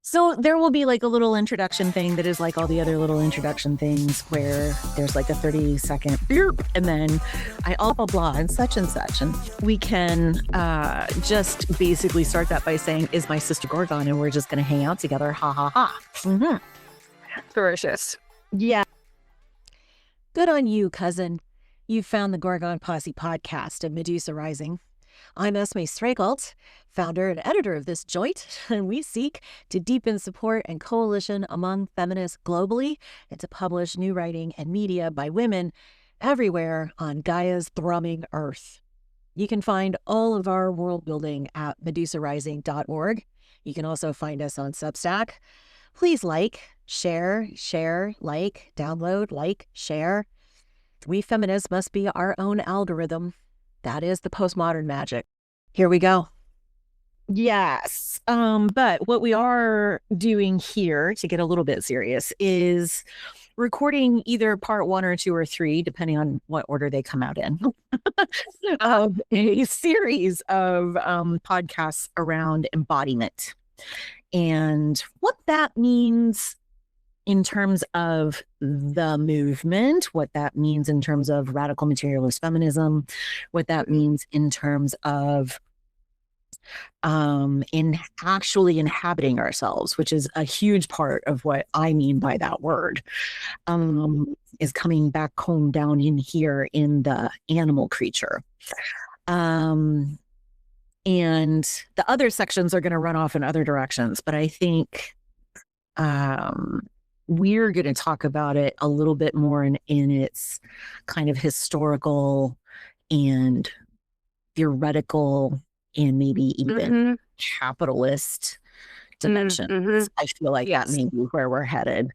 So there will be like a little introduction thing that is like all the other little introduction things where there's like a 30-second and then I blah, blah, blah, and such. And we can just basically start that by saying, is my sister Gorgon? And we're just going to hang out together. Ha, ha, ha. Mm-hmm. Ferocious. Yeah. Good on you, cousin. You found the Gorgon Posse podcast of Medusa Rising. I'm Esmée Streachailt, founder and editor of this joint, and we seek to deepen support and coalition among feminists globally and to publish new writing and media by women everywhere on Gaia's thrumming earth. You can find all of our world building at medusarising.org. You can also find us on Substack. Please share, download, share. We feminists must be our own algorithm. That is the postmodern magic. Here we go. Yes. But what we are doing here, to get a little bit serious, is recording either part 1 or 2 or 3, depending on what order they come out in, of a series of podcasts around embodiment and what that means in terms of the movement, what that means in terms of radical materialist feminism, what that means in terms of in actually inhabiting ourselves, which is a huge part of what I mean by that word, is coming back home down in here in the animal creature. And the other sections are going to run off in other directions, but I think we're going to talk about it a little bit more in its kind of historical and theoretical and maybe even capitalist dimensions. I feel like that may be where we're headed.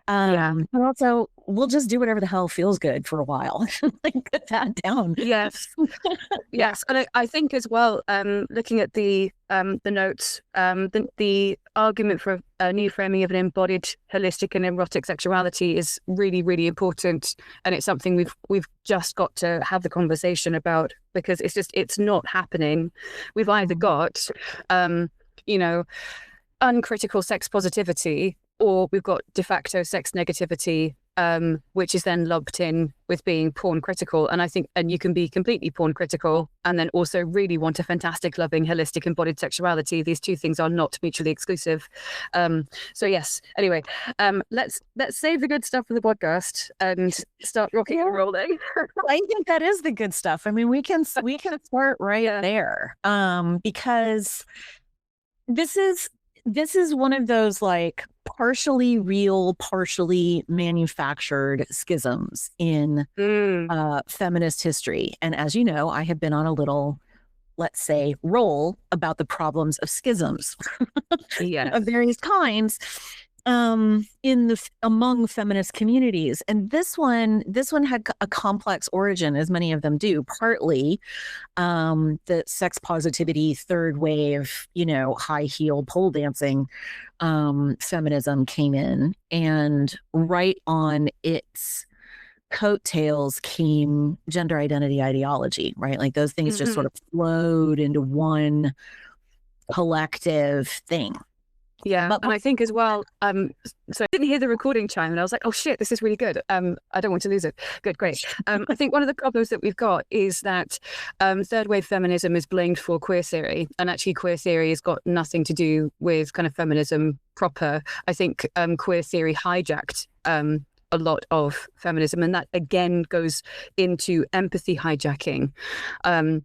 But also, we'll just do whatever the hell feels good for a while. Like, put that down. Yes. Yes. And I think as well, looking at the notes, the argument for a new framing of an embodied, holistic and erotic sexuality is really, really important. And it's something we've just got to have the conversation about, because it's not happening. We've either got, uncritical sex positivity, or we've got de facto sex negativity, which is then lumped in with being porn critical. And I think, and you can be completely porn critical and then also really want a fantastic, loving, holistic, embodied sexuality. These two things are not mutually exclusive. So yes, anyway, let's save the good stuff for the podcast and start rocking and rolling. I think that is the good stuff. I mean, we can start right there, because this is one of those like partially real, partially manufactured schisms in feminist history. And as you know, I have been on a little, let's say, roll about the problems of schisms of various kinds among feminist communities. And this one had a complex origin, as many of them do. Partly the sex positivity, third wave, high heel pole dancing feminism came in, and right on its coattails came gender identity ideology, right? Like those things just sort of flowed into one collective thing. Yeah, and I think as well, so I didn't hear the recording chime and I was like, oh shit, this is really good. I don't want to lose it. Good, great. I think one of the problems that we've got is that third wave feminism is blamed for queer theory, and actually queer theory has got nothing to do with kind of feminism proper. I think queer theory hijacked a lot of feminism, and that again goes into empathy hijacking,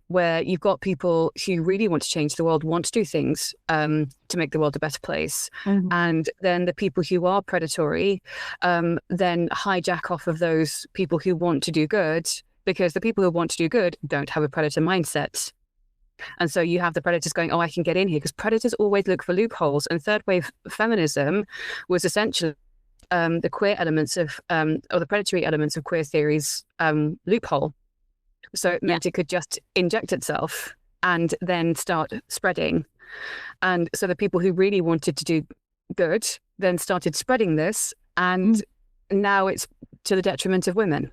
where you've got people who really want to change the world, want to do things to make the world a better place, and then the people who are predatory then hijack off of those people who want to do good, because the people who want to do good don't have a predator mindset. And so you have the predators going, oh, I can get in here, because predators always look for loopholes. And third wave feminism was essentially the queer elements of, or the predatory elements of queer theory's loophole. So it meant it could just inject itself and then start spreading. And so the people who really wanted to do good then started spreading this, and now it's to the detriment of women.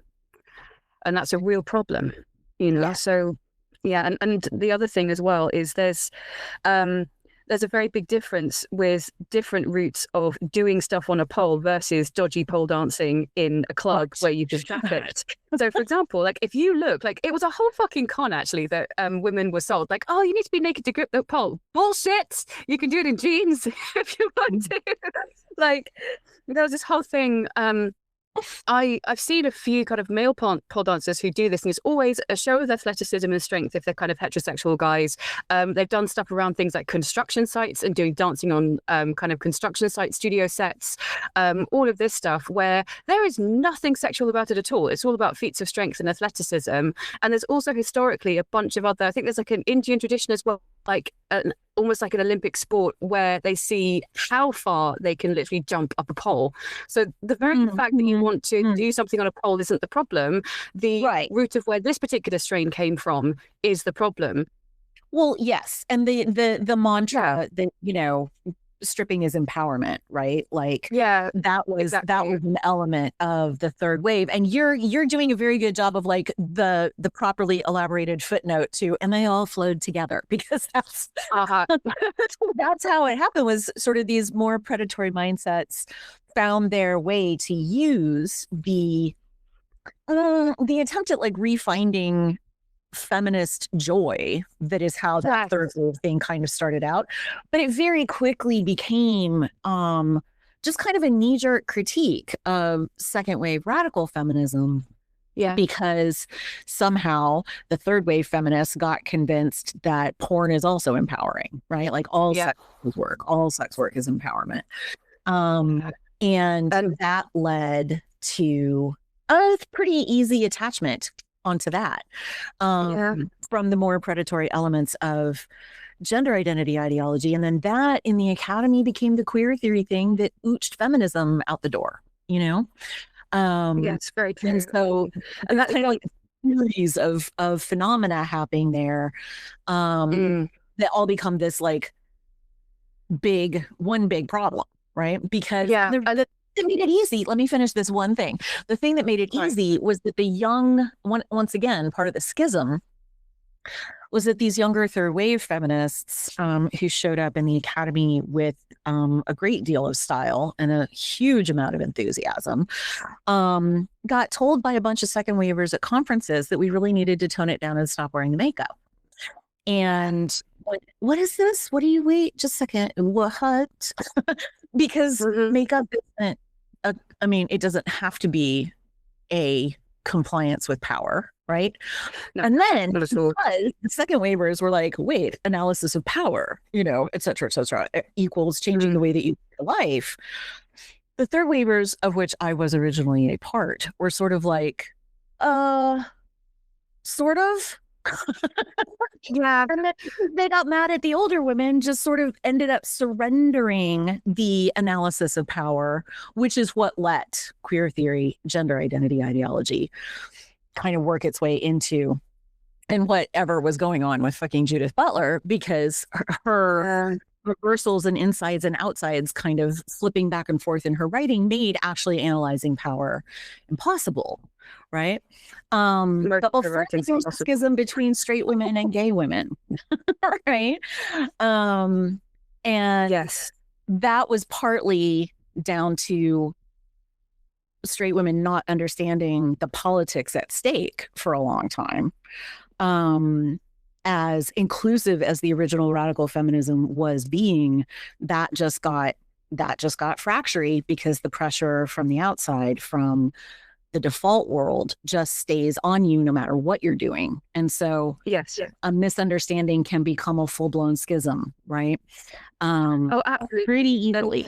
And that's a real problem, So, and the other thing as well is there's there's a very big difference with different routes of doing stuff on a pole versus dodgy pole dancing in a club where you've been trafficked. So, for example, like if you look, like it was a whole fucking con actually that women were sold, like, oh, you need to be naked to grip the pole. Bullshit! You can do it in jeans if you want to. Like, there was this whole thing. I've seen a few kind of male pole dancers who do this, and it's always a show of athleticism and strength if they're kind of heterosexual guys. They've done stuff around things like construction sites and doing dancing on kind of construction site studio sets, all of this stuff where there is nothing sexual about it at all. It's all about feats of strength and athleticism. And there's also historically a bunch of other, I think there's like an Indian tradition as well, like almost like an Olympic sport where they see how far they can literally jump up a pole. So the very fact that you want to do something on a pole isn't the problem. The root of where this particular strain came from is the problem. Well, yes. And the mantra that, you know, stripping is empowerment, right? Like, that was an element of the third wave. And you're doing a very good job of like the properly elaborated footnote to, and they all flowed together, because that's that's how it happened. Was sort of these more predatory mindsets found their way to use the attempt at like refinding feminist joy. That is how that third wave thing kind of started out, but it very quickly became just kind of a knee-jerk critique of second wave radical feminism, because somehow the third wave feminists got convinced that porn is also empowering, right? Like all sex work is empowerment, and that led to a pretty easy attachment onto that, from the more predatory elements of gender identity ideology. And then that in the academy became the queer theory thing that ooched feminism out the door, you know? It's very true. And so, and that kind of like series of phenomena happening there, that all become this like one big problem, right? Because that made it easy. Let me finish this one thing. The thing that made it easy was that the young, once again, part of the schism was that these younger third wave feminists who showed up in the academy with a great deal of style and a huge amount of enthusiasm, got told by a bunch of second wavers at conferences that we really needed to tone it down and stop wearing the makeup. And what is this? What do you wait? Just a second. What? Because makeup isn't, I mean, it doesn't have to be a compliance with power, right? No, and then the second waivers were like, wait, analysis of power, you know, et cetera, equals changing the way that you live life. The third waivers, of which I was originally a part, were sort of like, sort of. And then they got mad at the older women, just sort of ended up surrendering the analysis of power, which is what let queer theory, gender identity ideology kind of work its way into, and whatever was going on with fucking Judith Butler, because her reversals and insides and outsides kind of flipping back and forth in her writing made actually analyzing power impossible. Right. But before there's a schism between straight women and gay women. Right. And that was partly down to straight women not understanding the politics at stake for a long time. As inclusive as the original radical feminism was being, that just got fractury, because the pressure from the outside, from the default world, just stays on you no matter what you're doing. And so a misunderstanding can become a full-blown schism, right? Absolutely. Pretty easily.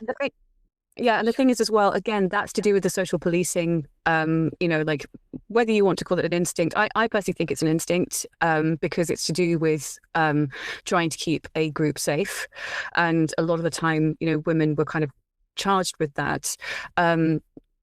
And the thing is as well, again, that's to do with the social policing, you know, like whether you want to call it an instinct. I personally think it's an instinct, because it's to do with trying to keep a group safe. And a lot of the time, you know, women were kind of charged with that.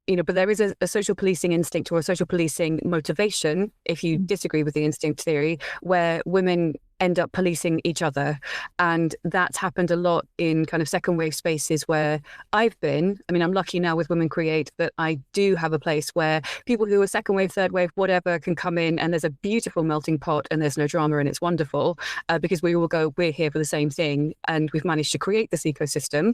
You know, but there is a social policing instinct or a social policing motivation, if you disagree with the instinct theory, where women end up policing each other. And that's happened a lot in kind of second wave spaces where I've been. I mean, I'm lucky now with Women Create that I do have a place where people who are second wave, third wave, whatever, can come in, and there's a beautiful melting pot and there's no drama and it's wonderful, because we all go, we're here for the same thing, and we've managed to create this ecosystem.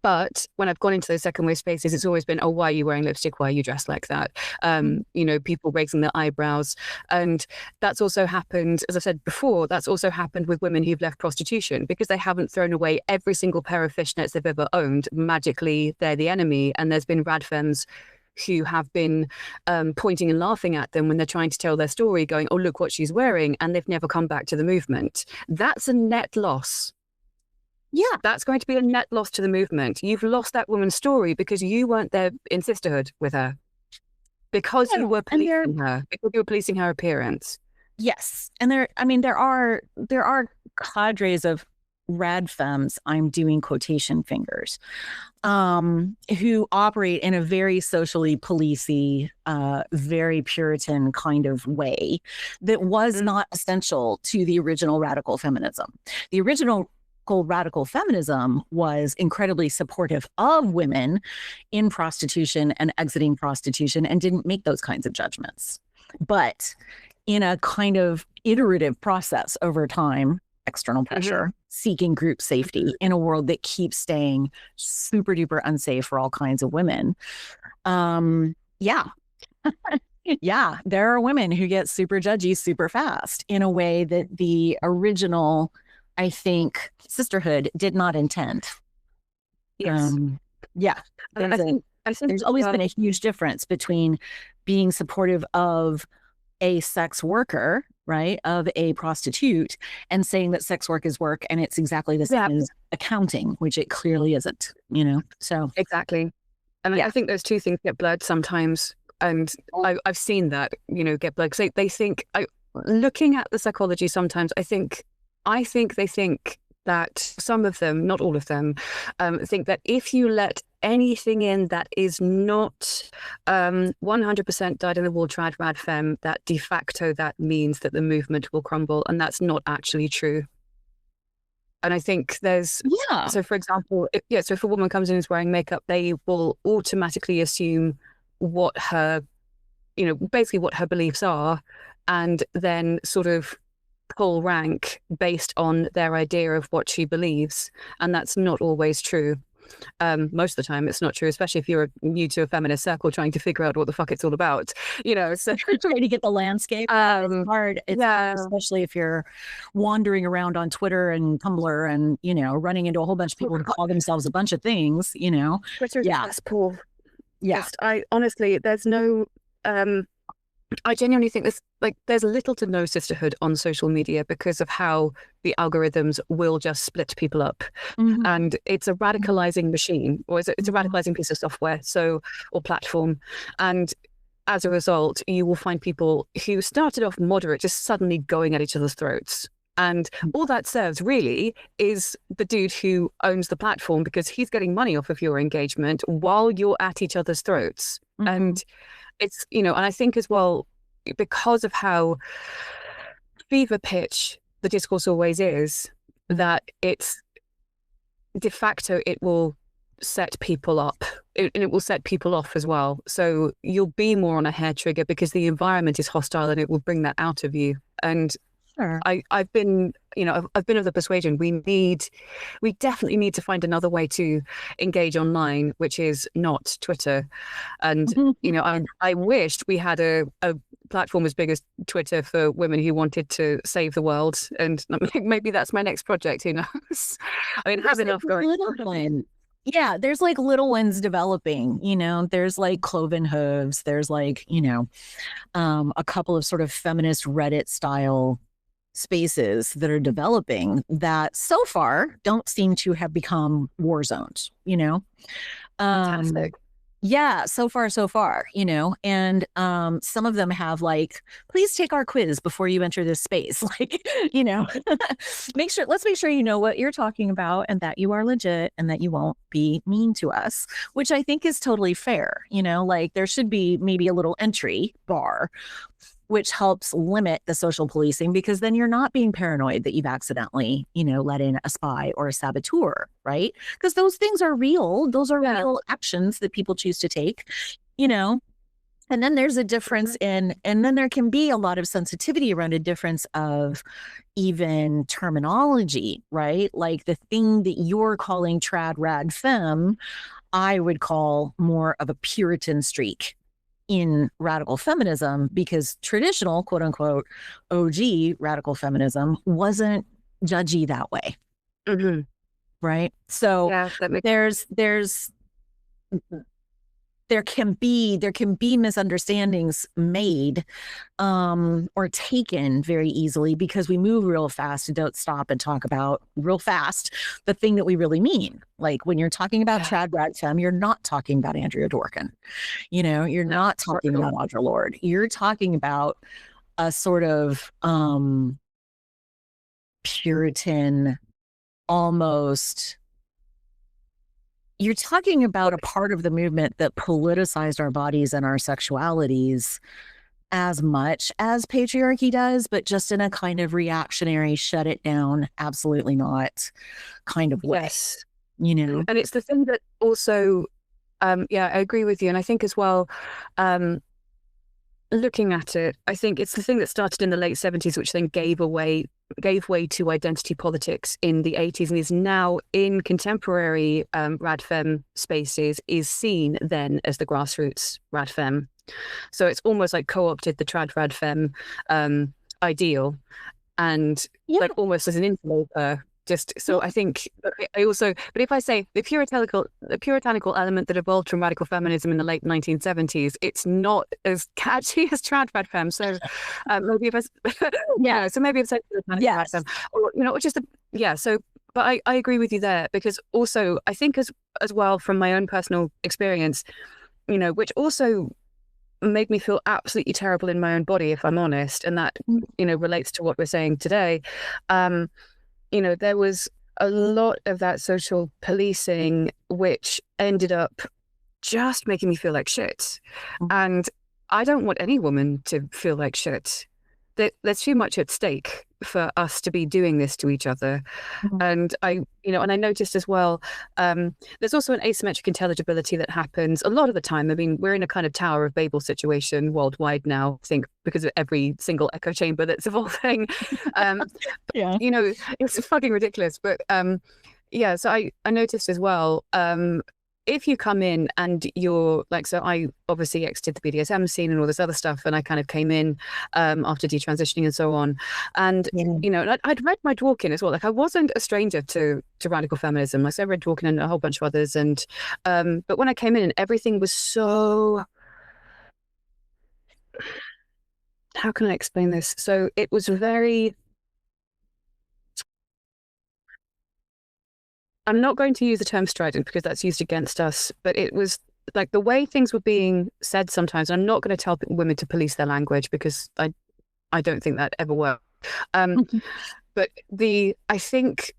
But when I've gone into those second wave spaces, it's always been, oh, why are you wearing lipstick? Why are you dressed like that? You know, people raising their eyebrows. And that's also happened, as I said before, that's also happened with women who've left prostitution because they haven't thrown away every single pair of fishnets they've ever owned. Magically, they're the enemy. And there's been rad femmes who have been pointing and laughing at them when they're trying to tell their story, going, oh, look what she's wearing. And they've never come back to the movement. That's a net loss. Yeah. That's going to be a net loss to the movement. You've lost that woman's story because you weren't there in sisterhood with her. Because you were policing her. Because you were policing her appearance. Yes. And there are cadres of rad femmes, I'm doing quotation fingers, who operate in a very socially policey, very Puritan kind of way that was not essential to the original radical feminism. The original radical feminism was incredibly supportive of women in prostitution and exiting prostitution and didn't make those kinds of judgments. But in a kind of iterative process over time, external pressure, seeking group safety in a world that keeps staying super duper unsafe for all kinds of women. Yeah, there are women who get super judgy super fast in a way that the original, I think, sisterhood did not intend. Yes. There's always been a huge difference between being supportive of a sex worker, right, of a prostitute, and saying that sex work is work and it's exactly the same as accounting, which it clearly isn't, you know? So exactly. And I think those two things get blurred sometimes. And I've seen that, you know, get blurred. Because they think, looking at the psychology sometimes, I think they think that some of them, not all of them, think that if you let anything in that is not 100% dyed-in-the-wool trad rad femme, that de facto that means that the movement will crumble, and that's not actually true. And I think there's so for example, so if a woman comes in and is wearing makeup, they will automatically assume what her, you know, basically what her beliefs are, and then sort of pull rank based on their idea of what she believes. And that's not always true. Most of the time it's not true, especially if you're new to a feminist circle trying to figure out what the fuck it's all about, you know. So trying to get the landscape, it's hard. It's hard, especially if you're wandering around on Twitter and Tumblr and, you know, running into a whole bunch of people who call themselves a bunch of things, you know. Twitter's poor. I honestly, there's no I genuinely think there's little to no sisterhood on social media because of how the algorithms will just split people up. And it's a radicalizing machine, or it's a radicalizing piece of software, or platform. And as a result, you will find people who started off moderate just suddenly going at each other's throats. And all that serves really is the dude who owns the platform, because he's getting money off of your engagement while you're at each other's throats. And it's, you know, and I think as well, because of how fever pitch the discourse always is, that it's de facto, it will set people up, and it will set people off as well. So you'll be more on a hair trigger because the environment is hostile and it will bring that out of you. And I've been of the persuasion we definitely need to find another way to engage online, which is not Twitter. And you know, I wished we had a platform as big as Twitter for women who wanted to save the world. And maybe that's my next project. Who knows? I mean, have enough going on. Yeah, there's like little ones developing, you know, there's like Cloven Hooves, there's like, you know, a couple of sort of feminist Reddit style spaces that are developing that so far don't seem to have become war zones, you know. Fantastic. Yeah, so far, you know, and some of them have like, please take our quiz before you enter this space. Like, you know, let's make sure you know what you're talking about and that you are legit and that you won't be mean to us, which I think is totally fair. You know, like there should be maybe a little entry bar which helps limit the social policing, because then you're not being paranoid that you've accidentally, let in a spy or a saboteur, right? Because those things are real. Those are real actions that people choose to take, And then there's a difference and then there can be a lot of sensitivity around a difference of even terminology, right? Like the thing that you're calling trad, rad, femme, I would call more of a Puritan streak in radical feminism, because traditional, quote unquote, OG radical feminism wasn't judgy that way. Mm-hmm. Right. So there can be misunderstandings made or taken very easily because we move real fast and don't stop and talk about real fast the thing that we really mean. Like when you're talking about trad, rad, femme, you're not talking about Andrea Dworkin. You're not talking about Audre Lorde. You're talking about a sort of Puritan, almost. You're talking about a part of the movement that politicized our bodies and our sexualities as much as patriarchy does, but just in a kind of reactionary, shut it down, absolutely not kind of way. Yes. And it's the thing that also, I agree with you. And I think as well, looking at it, I think it's the thing that started in the late 70s, which then gave way to identity politics in the 80s, and is now in contemporary rad femme spaces is seen then as the grassroots rad femme. So it's almost like co-opted the trad rad femme ideal, and like almost as an interloper. Just so I think I also, but if I say the puritanical element that evolved from radical feminism in the late 1970s, it's not as catchy as trad rad femme. So maybe if I, so maybe it's like rad femme, or just So, but I agree with you there, because also I think as well from my own personal experience, which also made me feel absolutely terrible in my own body, if I'm honest, and that relates to what we're saying today. There was a lot of that social policing, which ended up just making me feel like shit. And I don't want any woman to feel like shit. There's too much at stake for us to be doing this to each other. And I noticed as well, there's also an asymmetric intelligibility that happens a lot of the time. I mean, we're in a kind of Tower of Babel situation worldwide now, I think, because of every single echo chamber that's evolving. It's fucking ridiculous. But so I noticed as well, if you come in and you're like, so I obviously exited the BDSM scene and all this other stuff, and I kind of came in after detransitioning and so on. And, I'd read my Dworkin as well. Like I wasn't a stranger to radical feminism. Like I read Dworkin and a whole bunch of others. And, but when I came in and everything was so, how can I explain this? So it was very, I'm not going to use the term strident because that's used against us, but it was like the way things were being said sometimes. I'm not going to tell women to police their language because I don't think that ever worked. But I think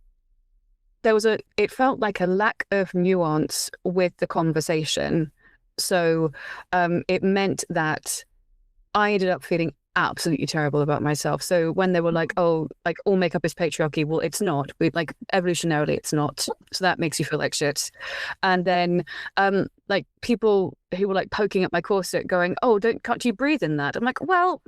it felt like a lack of nuance with the conversation. So it meant that I ended up feeling absolutely terrible about myself. So when they were like, oh, like all makeup is patriarchy, well, it's not. Like evolutionarily, it's not. So that makes you feel like shit. And then like people who were like poking at my corset going, oh, can't you breathe in that? I'm like, well,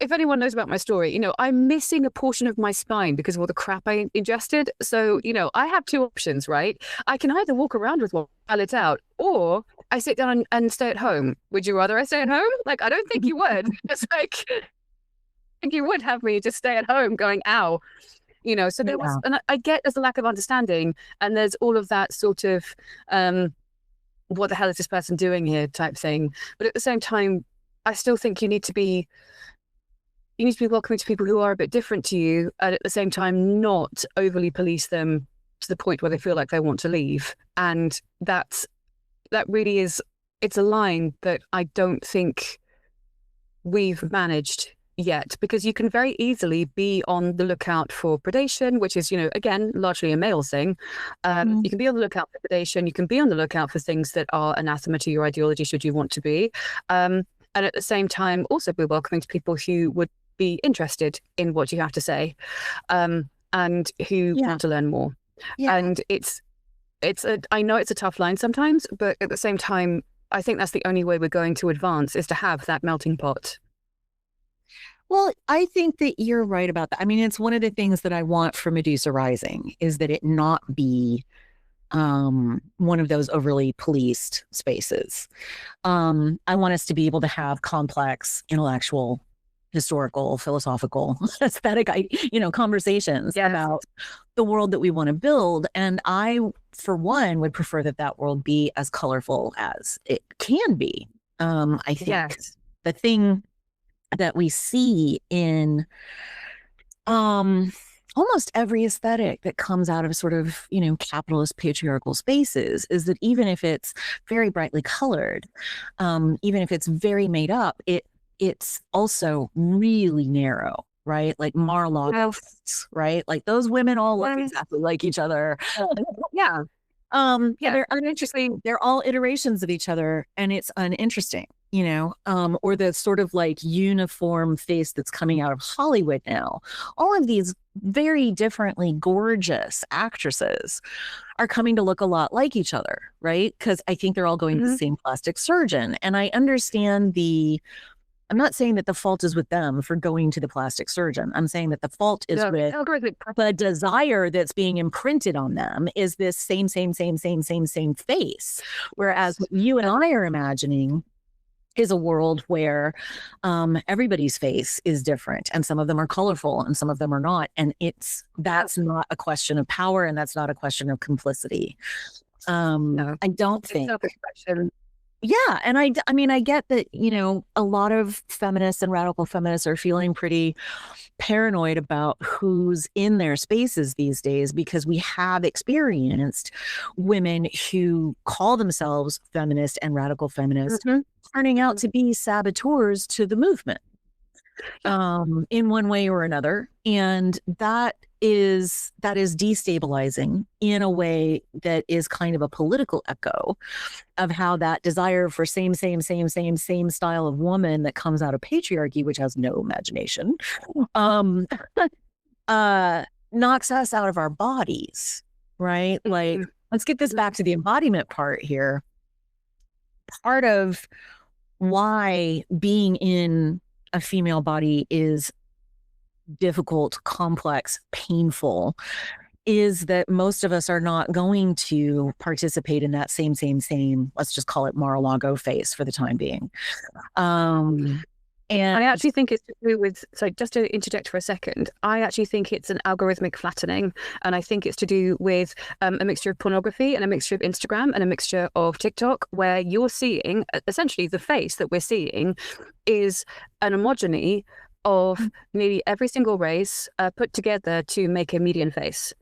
if anyone knows about my story, I'm missing a portion of my spine because of all the crap I ingested. So, I have two options, right? I can either walk around with one while it's out, or I sit down and stay at home. Would you rather I stay at home? Like, I don't think you would. It's like, I think you would have me just stay at home going, ow. So there was, and I get there's a lack of understanding, and there's all of that sort of, what the hell is this person doing here type thing. But at the same time, I still think you need to be welcoming to people who are a bit different to you, and at the same time not overly police them to the point where they feel like they want to leave. And that really is, it's a line that I don't think we've managed yet, because you can very easily be on the lookout for predation, which is, again, largely a male thing. You can be on the lookout for predation. You can be on the lookout for things that are anathema to your ideology, should you want to be. and at the same time also be welcoming to people who would be interested in what you have to say, and who want to learn more. And I know it's a tough line sometimes, but at the same time, I think that's the only way we're going to advance, is to have that melting pot. Well, I think that you're right about that. I mean, it's one of the things that I want for Medusa Rising, is that it not be one of those overly policed spaces. I want us to be able to have complex, intellectual, historical, philosophical, aesthetic, conversations about the world that we want to build. And I, for one, would prefer that world be as colorful as it can be. I think the thing that we see in almost every aesthetic that comes out of sort of, capitalist patriarchal spaces is that even if it's very brightly colored, even if it's very made up, it's also really narrow, right? Like Mar-a-Lago, right? Like those women all look exactly like each other. They're uninteresting. They're all iterations of each other, and it's uninteresting, or the sort of like uniform face that's coming out of Hollywood now. All of these very differently gorgeous actresses are coming to look a lot like each other, right? Because I think they're all going to the same plastic surgeon. And I understand I'm not saying that the fault is with them for going to the plastic surgeon. I'm saying that the fault is with the desire that's being imprinted on them is this same face. Whereas what you and I are imagining is a world where everybody's face is different, and some of them are colorful and some of them are not. And that's not a question of power, and that's not a question of complicity. I don't think. Yeah. And I mean, I get that, a lot of feminists and radical feminists are feeling pretty paranoid about who's in their spaces these days, because we have experienced women who call themselves feminist and radical feminists turning out to be saboteurs to the movement in one way or another. And that is destabilizing in a way that is kind of a political echo of how that desire for same style of woman that comes out of patriarchy, which has no imagination, knocks us out of our bodies, right? Like, let's get this back to the embodiment part here. Part of why being in a female body is difficult, complex, painful, is that most of us are not going to participate in that same, let's just call it Mar-a-Lago face for the time being. And I actually think it's to do with, so just to interject for a second, I actually think it's an algorithmic flattening. And I think it's to do with a mixture of pornography and a mixture of Instagram and a mixture of TikTok, where you're seeing essentially the face that we're seeing is an homogeny of nearly every single race put together to make a median face.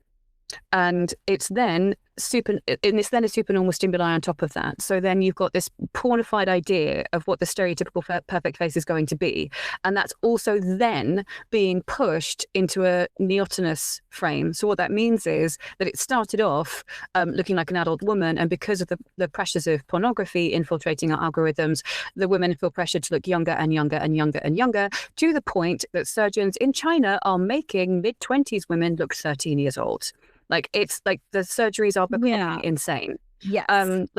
And it's then a supernormal stimuli on top of that. So then you've got this pornified idea of what the stereotypical perfect face is going to be. And that's also then being pushed into a neotenous frame. So what that means is that it started off looking like an adult woman. And because of the pressures of pornography infiltrating our algorithms, the women feel pressured to look younger and younger and younger and younger, to the point that surgeons in China are making mid-20s women look 13 years old. Like, it's like the surgeries are becoming insane. Yes. And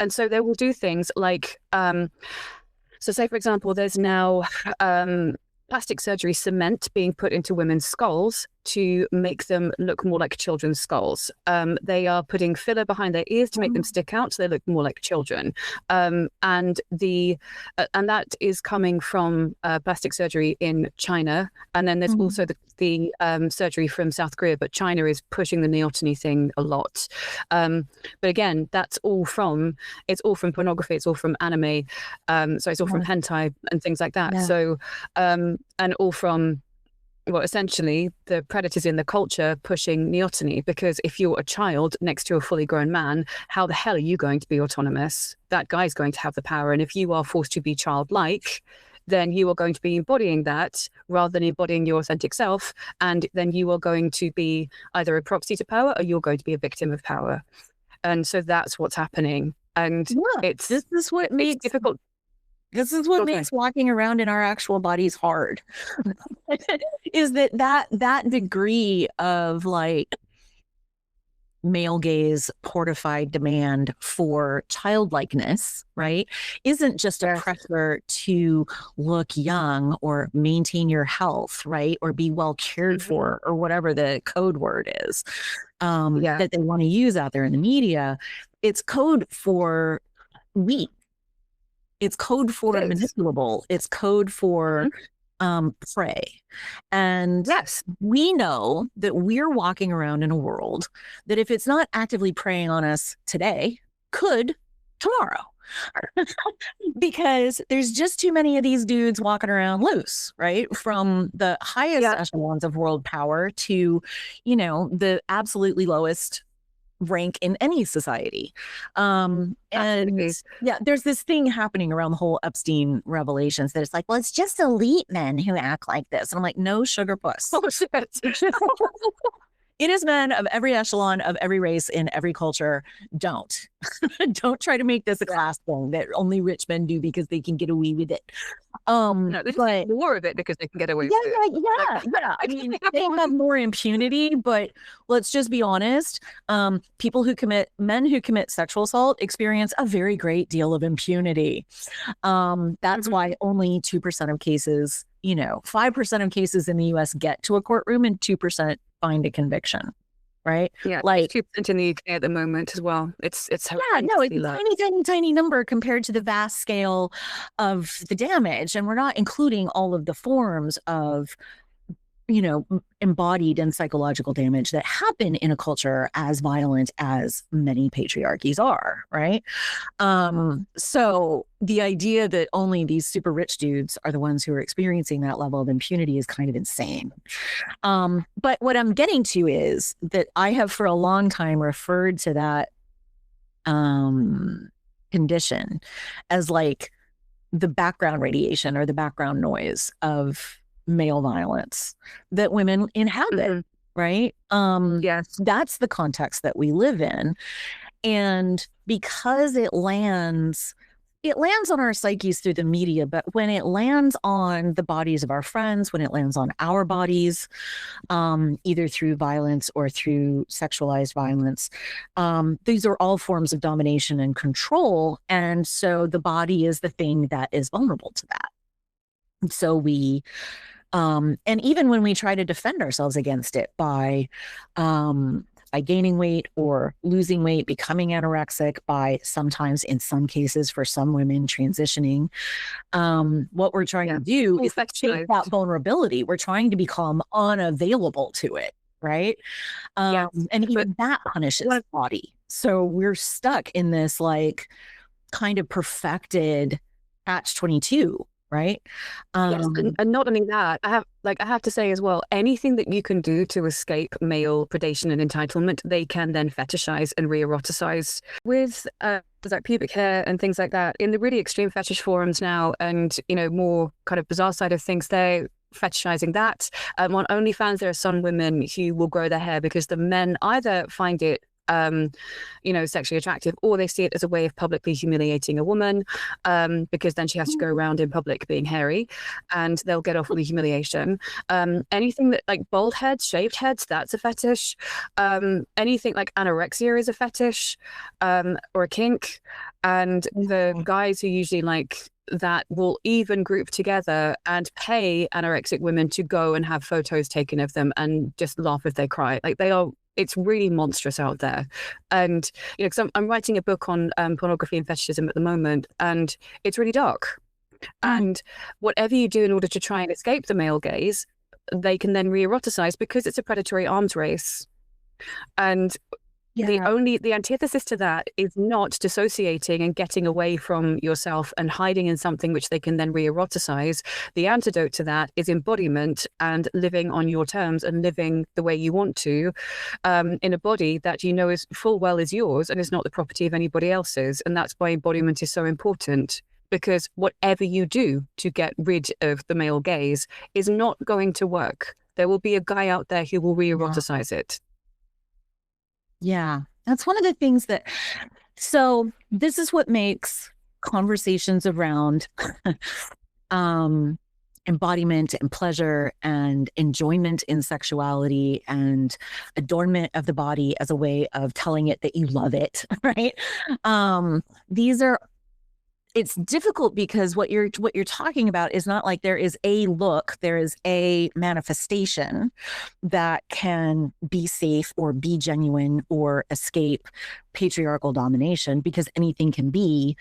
so they will do things like, so say, for example, there's now plastic surgery cement being put into women's skulls to make them look more like children's skulls. They are putting filler behind their ears to make them stick out so they look more like children. And that is coming from plastic surgery in China. And then there's also the surgery from South Korea, but China is pushing the neoteny thing a lot. But again, it's all from pornography, it's all from anime. So it's all from hentai and things like that. So, and all from, well, essentially the predators in the culture pushing neoteny, because if you're a child next to a fully grown man, how the hell are you going to be autonomous? That guy's going to have the power. And if you are forced to be childlike, then you are going to be embodying that rather than embodying your authentic self. And then you are going to be either a proxy to power or you're going to be a victim of power. And so that's what's happening. And this is what makes it difficult. This is what makes walking around in our actual bodies hard. Is that degree of like male gaze portified demand for childlikeness, right, isn't just a pressure to look young or maintain your health, right, or be well cared for, or whatever the code word is that they want to use out there in the media. It's code for weak. It's code for manipulable. It's code for prey. And yes, we know that we're walking around in a world that if it's not actively preying on us today, could tomorrow. Because there's just too many of these dudes walking around loose, right? From the highest echelons of world power to, you know, the absolutely lowest rank in any society. And yeah, there's this thing happening around the whole Epstein revelations that it's like, well, it's just elite men who act like this. And I'm like, no, sugar puss. Oh, shit. It is men of every echelon, of every race, in every culture. Don't try to make this a class thing that only rich men do because they can get away with it. No, there's more of it because they can get away with it. Yeah. I mean, they have more impunity, but let's just be honest. Men who commit sexual assault experience a very great deal of impunity. That's why only 2% of cases, 5% of cases in the U.S. get to a courtroom and 2% find a conviction, right? Yeah, like 2% in the UK at the moment as well. It's it's a tiny number compared to the vast scale of the damage, and we're not including all of the forms of embodied and psychological damage that happen in a culture as violent as many patriarchies are, right? So the idea that only these super rich dudes are the ones who are experiencing that level of impunity is kind of insane. But what I'm getting to is that I have for a long time referred to that condition as like the background radiation or the background noise of male violence that women inhabit, right? Yes, that's the context that we live in. And because it lands on our psyches through the media, but when it lands on the bodies of our friends, when it lands on our bodies, either through violence or through sexualized violence, these are all forms of domination and control. And so the body is the thing that is vulnerable to that. So we and even when we try to defend ourselves against it by gaining weight or losing weight, becoming anorexic, by sometimes, in some cases, for some women, transitioning, what we're trying to do is take that vulnerability. We're trying to become unavailable to it, right? And even that punishes the body. So we're stuck in this like kind of perfected catch-22. Right. Yes, and not only that, I have to say as well, anything that you can do to escape male predation and entitlement, they can then fetishize and re-eroticize with like pubic hair and things like that. In the really extreme fetish forums now, and more kind of bizarre side of things, they're fetishizing that. On OnlyFans, there are some women who will grow their hair because the men either find it sexually attractive, or they see it as a way of publicly humiliating a woman, because then she has to go around in public being hairy, and they'll get off with the humiliation. Anything that like bald heads, shaved heads, that's a fetish. Anything like anorexia is a fetish, or a kink. And the guys who usually like that will even group together and pay anorexic women to go and have photos taken of them and just laugh if they cry. Like it's really monstrous out there. And, because I'm writing a book on pornography and fetishism at the moment, and it's really dark. And whatever you do in order to try and escape the male gaze, they can then re-eroticize because it's a predatory arms race. And the antithesis to that is not dissociating and getting away from yourself and hiding in something which they can then re-eroticize. The antidote to that is embodiment and living on your terms and living the way you want to, in a body that is full well is yours and is not the property of anybody else's. And that's why embodiment is so important, because whatever you do to get rid of the male gaze is not going to work. There will be a guy out there who will re-eroticize it. Yeah, that's one of the things so this is what makes conversations around embodiment and pleasure and enjoyment in sexuality and adornment of the body as a way of telling it that you love it, right? These are, it's difficult because what you're talking about is not like there is a look, there is a manifestation that can be safe or be genuine or escape patriarchal domination, because anything can be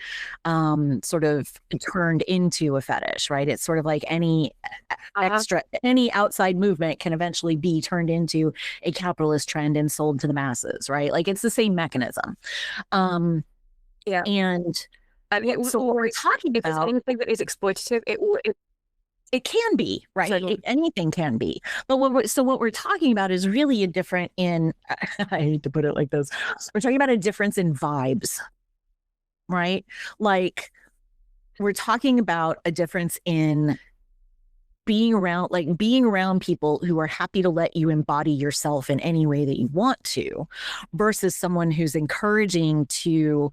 sort of turned into a fetish, right? It's sort of like any any outside movement can eventually be turned into a capitalist trend and sold to the masses, right? Like it's the same mechanism. Yeah. And so what we're talking about, anything that is exploitative, it can be, right? Anything can be. But what we're talking about is really a different in, I hate to put it like this, we're talking about a difference in vibes, right? Like we're talking about a difference in being around people who are happy to let you embody yourself in any way that you want to, versus someone who's encouraging to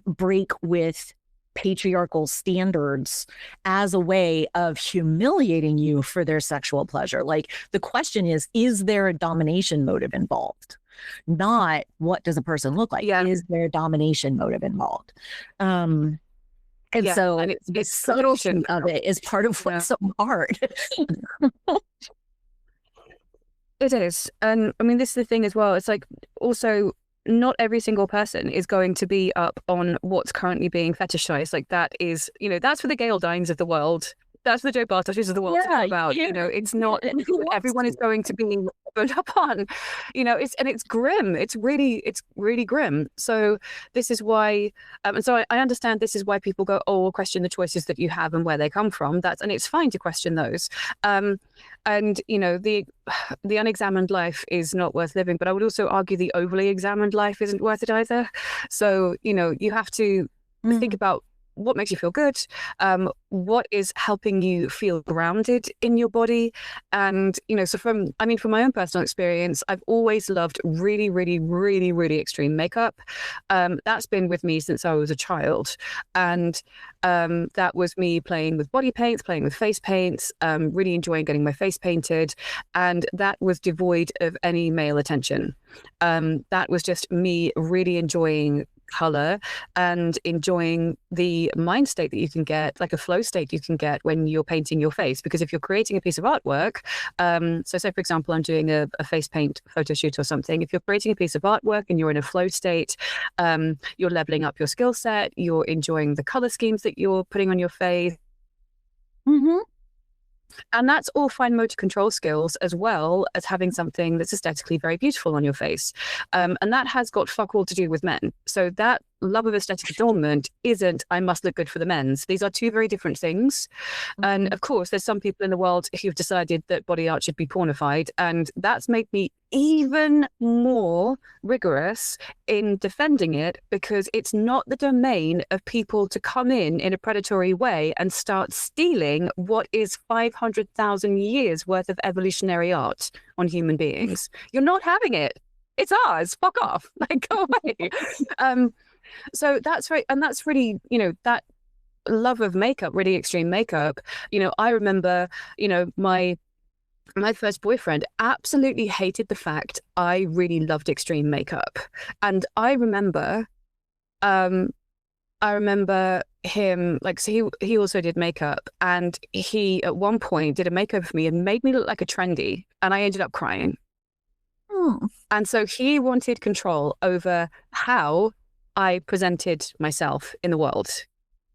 break with patriarchal standards as a way of humiliating you for their sexual pleasure. Like the question is there a domination motive involved? Not what does a person look like? Yeah. Is there a domination motive involved? And the subtlety of it is part of what's so hard. It is. And I mean, this is the thing as well. It's like also not every single person is going to be up on what's currently being fetishized. Like that is, that's for the Gail Dines of the world. That's the Joe Bartoshes of the world about. It's not everyone is going to be put up on. It's grim. It's really grim. So this is why, and so I understand this is why people go, oh, we'll question the choices that you have and where they come from. And it's fine to question those. And the unexamined life is not worth living. But I would also argue the overly examined life isn't worth it either. So you have to think about what makes you feel good, what is helping you feel grounded in your body. And, so from my own personal experience, I've always loved really, really, really, really extreme makeup. That's been with me since I was a child. And that was me playing with body paints, playing with face paints, really enjoying getting my face painted. And that was devoid of any male attention. That was just me really enjoying color and enjoying the mind state that you can get, like a flow state you can get when you're painting your face. Because if you're creating a piece of artwork, so say for example I'm doing a face paint photo shoot or something, if you're creating a piece of artwork and you're in a flow state, you're leveling up your skill set, you're enjoying the color schemes that you're putting on your face. And that's all fine motor control skills, as well as having something that's aesthetically very beautiful on your face. And that has got fuck all to do with men. So that love of aesthetic adornment isn't, I must look good for the men's. These are two very different things. And of course, there's some people in the world who've decided that body art should be pornified. And that's made me even more rigorous in defending it, because it's not the domain of people to come in a predatory way and start stealing what is 500,000 years worth of evolutionary art on human beings. You're not having it. It's ours. Fuck off. Like, go away. So that's right. And that's really, that love of makeup, really extreme makeup. I remember, my first boyfriend absolutely hated the fact I really loved extreme makeup. And I remember him, like, so he also did makeup, and he at one point did a makeover for me and made me look like a trendy, and I ended up crying. And so he wanted control over how I presented myself in the world.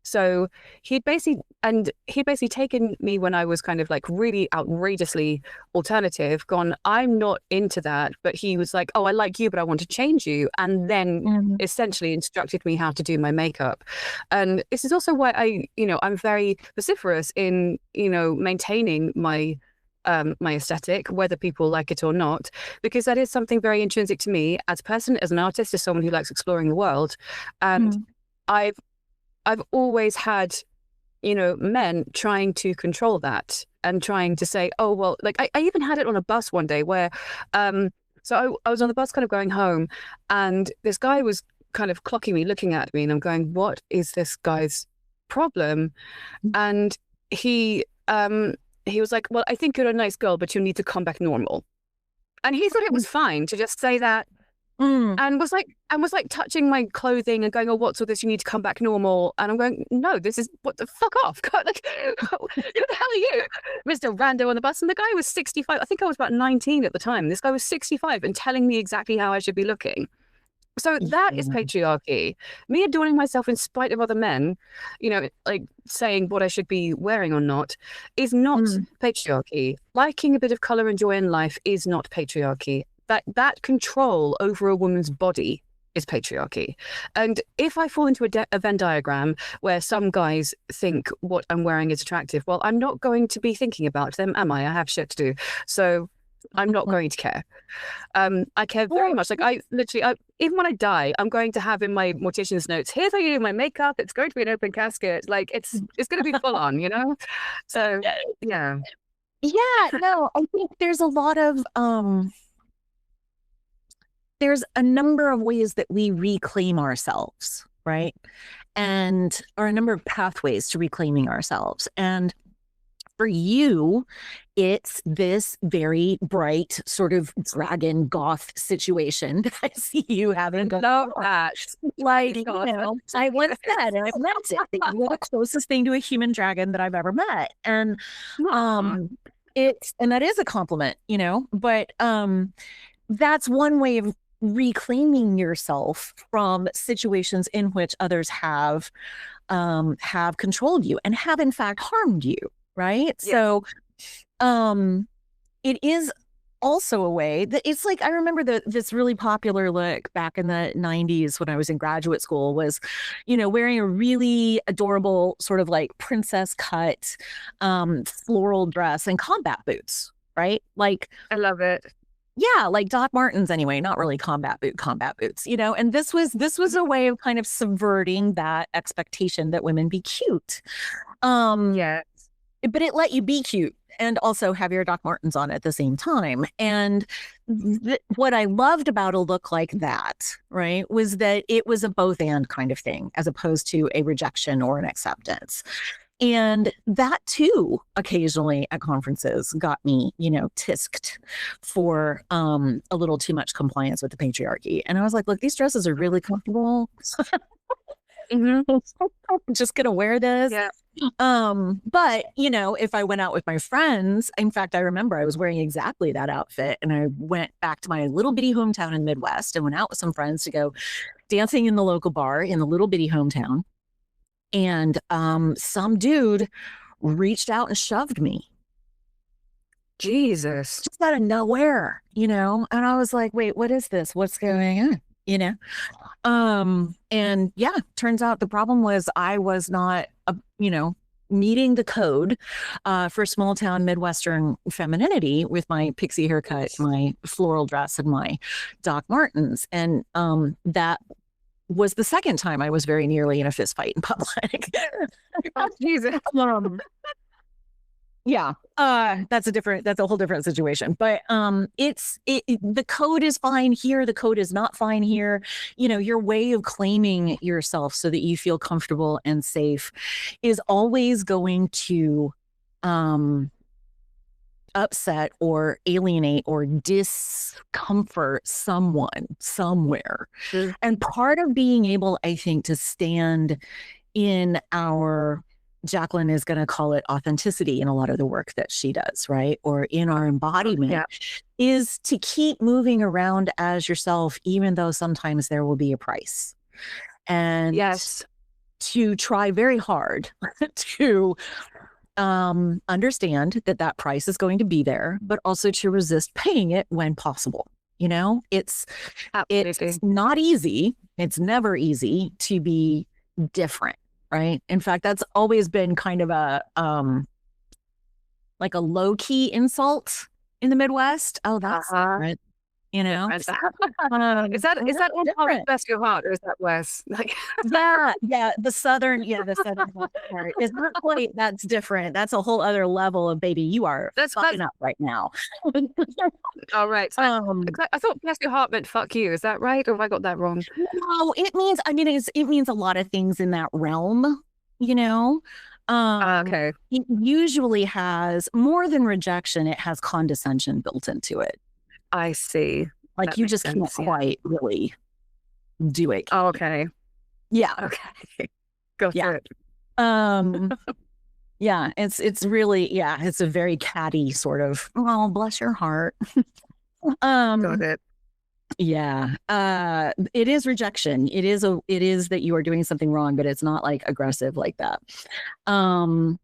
So he'd basically taken me when I was kind of like really outrageously alternative, gone, I'm not into that. But he was like, oh, I like you, but I want to change you. And then essentially instructed me how to do my makeup. And this is also why I'm very vociferous in, maintaining my aesthetic, whether people like it or not, because that is something very intrinsic to me as a person, as an artist, as someone who likes exploring the world. And I've always had, men trying to control that and trying to say, oh, well, like I even had it on a bus one day where, so I was on the bus kind of going home, and this guy was kind of clocking me, looking at me, and I'm going, what is this guy's problem? And he was like, well, I think you're a nice girl, but you need to come back normal. And he thought it was fine to just say that. And was like touching my clothing and going, oh, what's all this? You need to come back normal. And I'm going, no, this is what the fuck off. God, like, who the hell are you? Mr. Rando on the bus. And the guy was 65. I think I was about 19 at the time. This guy was 65 and telling me exactly how I should be looking. So that is patriarchy. Me adorning myself in spite of other men, you know, like saying what I should be wearing or not, is not patriarchy. Liking a bit of color and joy in life is not patriarchy. That control over a woman's body is patriarchy. And if I fall into a Venn diagram where some guys think what I'm wearing is attractive, well, I'm not going to be thinking about them, am I? I have shit to do. So I'm not going to care. I care very much. Like I even when I die, I'm going to have in my mortician's notes, here's how you do my makeup. It's going to be an open casket. Like it's going to be full on, you know? So yeah. Yeah, no, I think there's a lot of there's a number of ways that we reclaim ourselves, right? Or a number of pathways to reclaiming ourselves. And for you, it's this very bright sort of dragon goth situation that I see you having. Love that. Like, you know, I once said, and I've meant it, that you are the closest thing to a human dragon that I've ever met. And and that is a compliment, you know, but that's one way of reclaiming yourself from situations in which others have controlled you and have in fact harmed you, right? Yeah. So it is also a way that it's like, I remember this really popular look back in the 90s when I was in graduate school was, you know, wearing a really adorable sort of like princess cut floral dress and combat boots, right? Like, I love it. Yeah, like Doc Martens anyway, not really combat boots, you know, and this was a way of kind of subverting that expectation that women be cute. Yeah. But it let you be cute and also have your Doc Martens on at the same time. And what I loved about a look like that, right, was that it was a both and kind of thing, as opposed to a rejection or an acceptance. And that too, occasionally at conferences got me, you know, tisked for a little too much compliance with the patriarchy. And I was like, look, these dresses are really comfortable. I'm just going to wear this. Yeah. But, you know, if I went out with my friends, in fact, I remember I was wearing exactly that outfit. And I went back to my little bitty hometown in the Midwest and went out with some friends to go dancing in the local bar in the little bitty hometown. And some dude reached out and shoved me. Jesus. Just out of nowhere, you know? And I was like, wait, what is this? What's going on? You know? And yeah, turns out the problem was I was not, you know, meeting the code for small town Midwestern femininity with my pixie haircut, my floral dress, and my Doc Martens. And that was the second time I was very nearly in a fist fight in public. Oh, Jesus. Yeah, that's a whole different situation. But the code is fine here. The code is not fine here. You know, your way of claiming yourself so that you feel comfortable and safe is always going to upset or alienate or discomfort someone somewhere. And part of being able, I think, to stand in our, Jacqueline is going to call it authenticity in a lot of the work that she does, right? Or in our embodiment, is to keep moving around as yourself, even though sometimes there will be a price. And to try very hard to understand that price is going to be there, but also to resist paying it when possible. You know, it's not easy. It's never easy to be different, right? In fact, that's always been kind of a like a low key insult in the Midwest. Oh, that's different. you know? Is that on Bless Your Heart, or is that Wes? Like, the southern part is not quite. That's different. That's a whole other level of baby. You are fucking up right now. All right. I thought Bless Your Heart meant fuck you. Is that right, or have I got that wrong? No, it means. I mean, it means a lot of things in that realm. You know. Okay. It usually has more than rejection. It has condescension built into it. I see. Like that you just can't quite really do it. Oh, okay. Yeah. Okay. Go for it. Yeah, it's really, it's a very catty sort of, oh, bless your heart. Got it. Yeah. It is rejection. It is that you are doing something wrong, but it's not like aggressive like that. But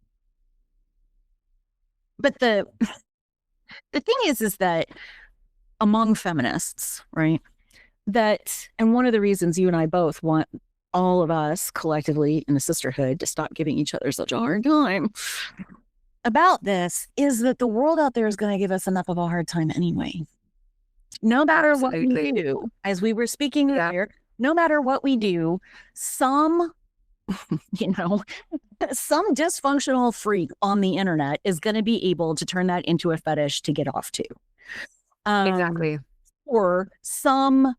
the thing is that among feminists, right, and one of the reasons you and I both want all of us collectively in the sisterhood to stop giving each other such a hard time about this is that the world out there is going to give us enough of a hard time anyway. No matter what we do, as we were speaking earlier, no matter what we do, some dysfunctional freak on the internet is going to be able to turn that into a fetish to get off to. Exactly. Or some,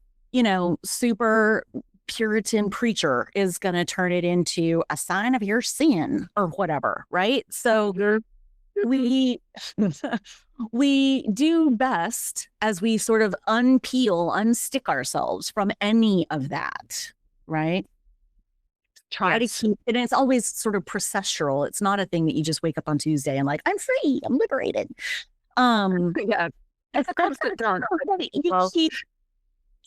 super Puritan preacher is going to turn it into a sign of your sin or whatever, right? So we do best as we sort of unstick ourselves from any of that, right? Try to keep, and it's always sort of processual. It's not a thing that you just wake up on Tuesday and like, I'm free, I'm liberated. It's a constant turn. You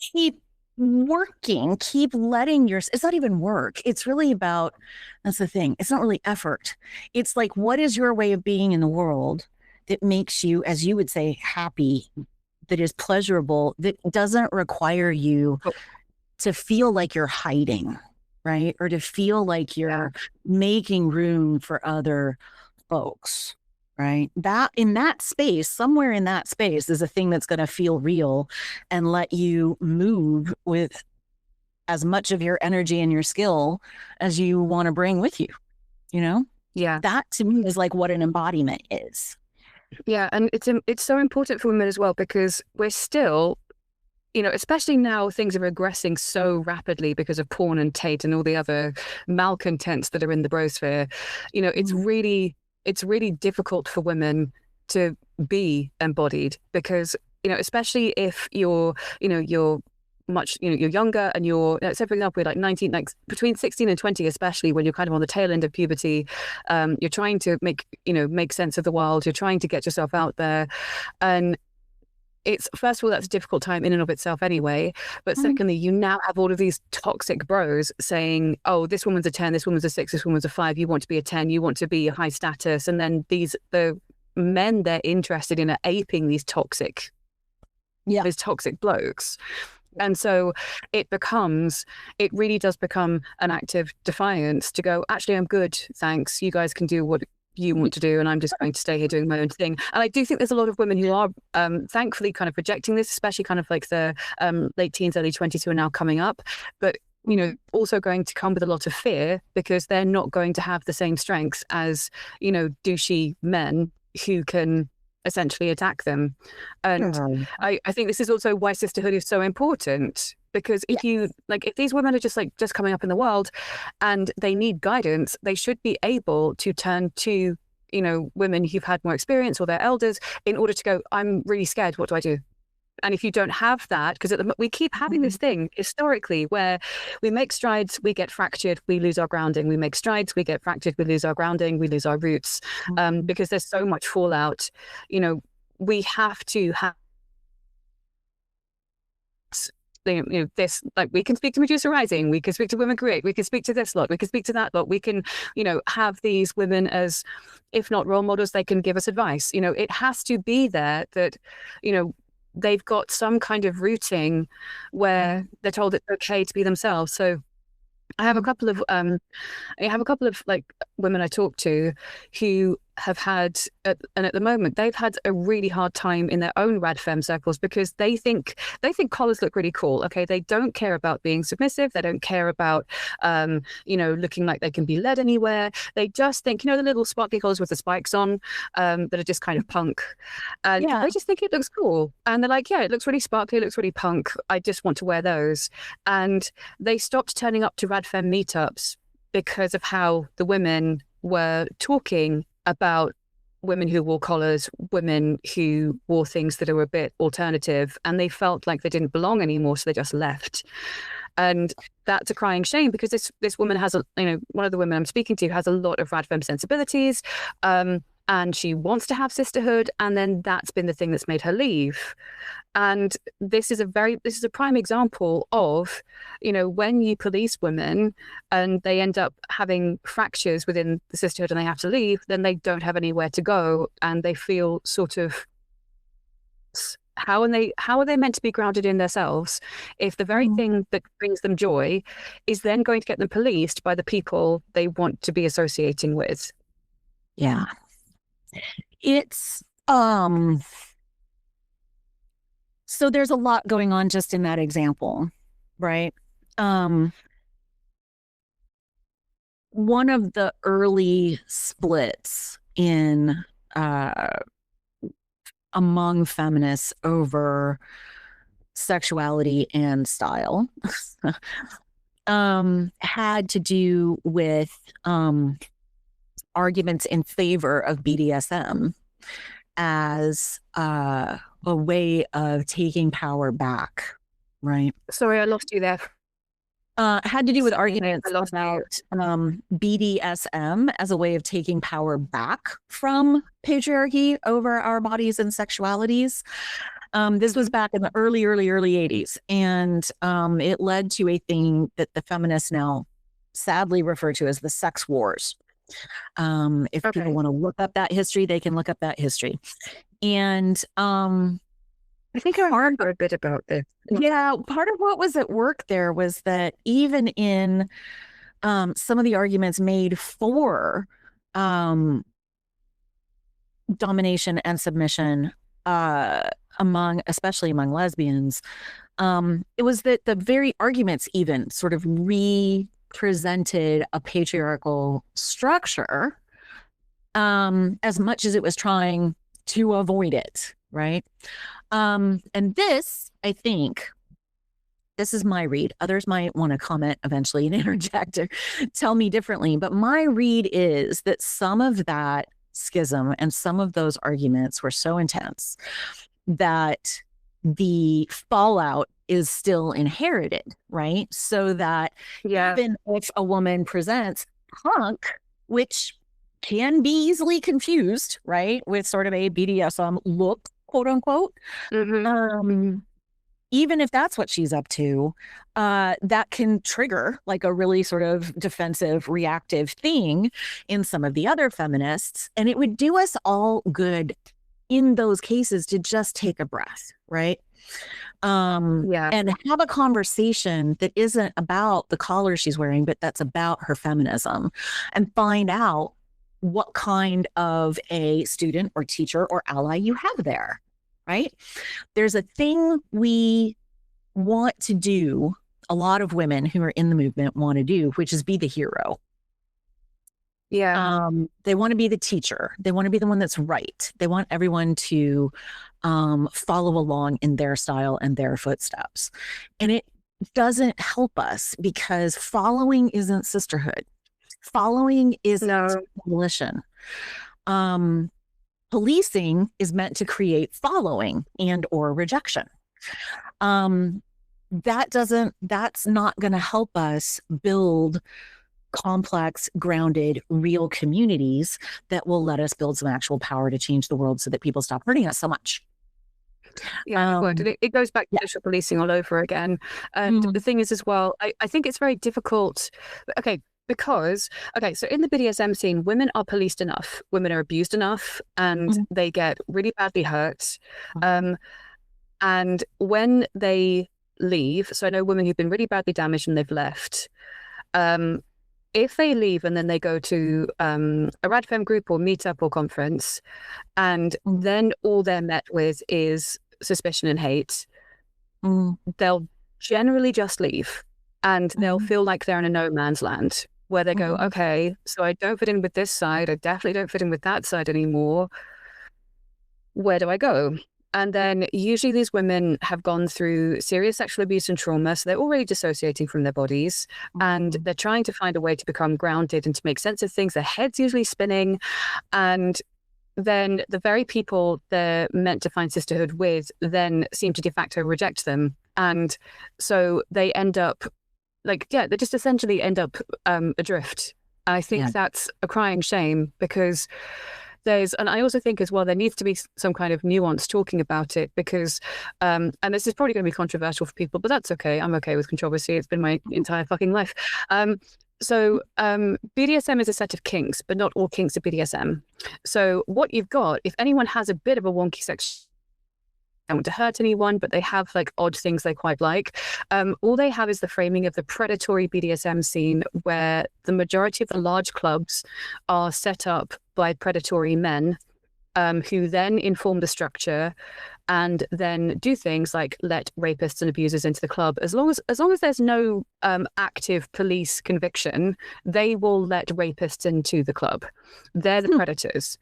keep working, keep letting it's not even work. It's really about, that's the thing. It's not really effort. It's like, what is your way of being in the world that makes you, as you would say, happy, that is pleasurable, that doesn't require you to feel like you're hiding, right? Or to feel like you're making room for other folks. Right. That in that space, somewhere in that space is a thing that's going to feel real and let you move with as much of your energy and your skill as you want to bring with you, Yeah. That to me is like what an embodiment is. Yeah. And it's so important for women as well, because we're still, especially now things are regressing so rapidly because of porn and Tate and all the other malcontents that are in the brosphere. It's really difficult for women to be embodied because, especially if you're much, you're younger and you're, say for example, like 19, like between 16 and 20, especially when you're kind of on the tail end of puberty, you're trying to make sense of the world. You're trying to get yourself out there. And it's, first of all, that's a difficult time in and of itself anyway. But secondly, you now have all of these toxic bros saying, oh, this woman's a 10, this woman's a 6, this woman's a 5. You want to be a 10, you want to be high status. And then the men they're interested in are aping these toxic blokes. And so it really does become an act of defiance to go, actually, I'm good, thanks. You guys can do what you want to do, and I'm just going to stay here doing my own thing. And I do think there's a lot of women who are thankfully kind of rejecting this, especially kind of like the late teens, early 20s who are now coming up, but also going to come with a lot of fear because they're not going to have the same strengths as douchey men who can essentially attack them. And I think this is also why sisterhood is so important, because if these women are just coming up in the world and they need guidance, they should be able to turn to women who've had more experience or their elders in order to go, I'm really scared, what do I do? And if you don't have that, because we keep having this thing historically where we make strides, we get fractured, we lose our grounding. We make strides, we get fractured, we lose our grounding, we lose our roots, because there's so much fallout. We have to have this, like, we can speak to Medusa Rising, we can speak to Women Create, we can speak to this lot, we can speak to that lot, we can have these women as, if not role models, they can give us advice. It has to be there that they've got some kind of rooting where they're told it's okay to be themselves. So I have a couple of like women I talk to who have had, and at the moment, they've had a really hard time in their own rad femme circles because they think collars look really cool. Okay, they don't care about being submissive. They don't care about, looking like they can be led anywhere. They just think, the little sparkly collars with the spikes on, that are just kind of punk, and they just think it looks cool. And they're like, yeah, it looks really sparkly, it looks really punk. I just want to wear those. And they stopped turning up to rad femme meetups because of how the women were talking about women who wore collars, women who wore things that are a bit alternative, and they felt like they didn't belong anymore, so they just left. And that's a crying shame because this woman has one of the women I'm speaking to has a lot of rad femme sensibilities, and she wants to have sisterhood, and then that's been the thing that's made her leave. And this is a prime example of, when you police women and they end up having fractures within the sisterhood and they have to leave, then they don't have anywhere to go, and they feel sort of, how are they meant to be grounded in themselves if the very thing that brings them joy is then going to get them policed by the people they want to be associating with? Yeah. It's so there's a lot going on just in that example, right? One of the early splits in among feminists over sexuality and style had to do with arguments in favor of BDSM as a way of taking power back, right? Sorry, I lost you there. Had to do with arguments about BDSM as a way of taking power back from patriarchy over our bodies and sexualities. This was back in the early 80s. And it led to a thing that the feminists now sadly refer to as the sex wars. If people want to look up that history, they can look up that history. And I think I heard a bit about this. Yeah, part of what was at work there was that even in some of the arguments made for domination and submission especially among lesbians, it was that the very arguments even sort of represented a patriarchal structure as much as it was trying to avoid it, right? And this, I think, this is my read. Others might want to comment eventually and interject or tell me differently. But my read is that some of that schism and some of those arguments were so intense that the fallout is still inherited, right? So that even if a woman presents punk, which can be easily confused, right, with sort of a BDSM look, quote unquote, even if that's what she's up to, that can trigger like a really sort of defensive, reactive thing in some of the other feminists. And it would do us all good in those cases to just take a breath, right? And have a conversation that isn't about the collar she's wearing, but that's about her feminism, and find out what kind of a student or teacher or ally you have there, right? There's a thing we want to do, a lot of women who are in the movement want to do, which is be the hero. They want to be the teacher. They want to be the one that's right. They want everyone to follow along in their style and their footsteps. And it doesn't help us because following isn't sisterhood. Following is coalition. Policing is meant to create following and or rejection. That's not going to help us build complex, grounded, real communities that will let us build some actual power to change the world so that people stop hurting us so much. It goes back to social policing all over again. And the thing is as well, I think it's very difficult. Because, so in the BDSM scene, women are policed enough, women are abused enough, and they get really badly hurt. And when they leave, so I know women who've been really badly damaged and they've left, if they leave and then they go to a Radfem group or meetup or conference, and then all they're met with is suspicion and hate, they'll generally just leave, and they'll feel like they're in a no man's land where they go, okay, so I don't fit in with this side. I definitely don't fit in with that side anymore. Where do I go? And then usually these women have gone through serious sexual abuse and trauma, so they're already dissociating from their bodies, and they're trying to find a way to become grounded and to make sense of things. Their head's usually spinning, and then the very people they're meant to find sisterhood with then seem to de facto reject them. And so they end up they just essentially end up adrift. I think that's a crying shame, because and I also think as well, there needs to be some kind of nuance talking about it, because, and this is probably going to be controversial for people, but that's okay. I'm okay with controversy. It's been my entire fucking life. So BDSM is a set of kinks, but not all kinks are BDSM. So what you've got, if anyone has a bit of a wonky sex, don't want to hurt anyone, but they have like odd things they quite like. All they have is the framing of the predatory BDSM scene, where the majority of the large clubs are set up by predatory men, who then inform the structure and then do things like let rapists and abusers into the club. As long as there's no active police conviction, they will let rapists into the club. They're the predators.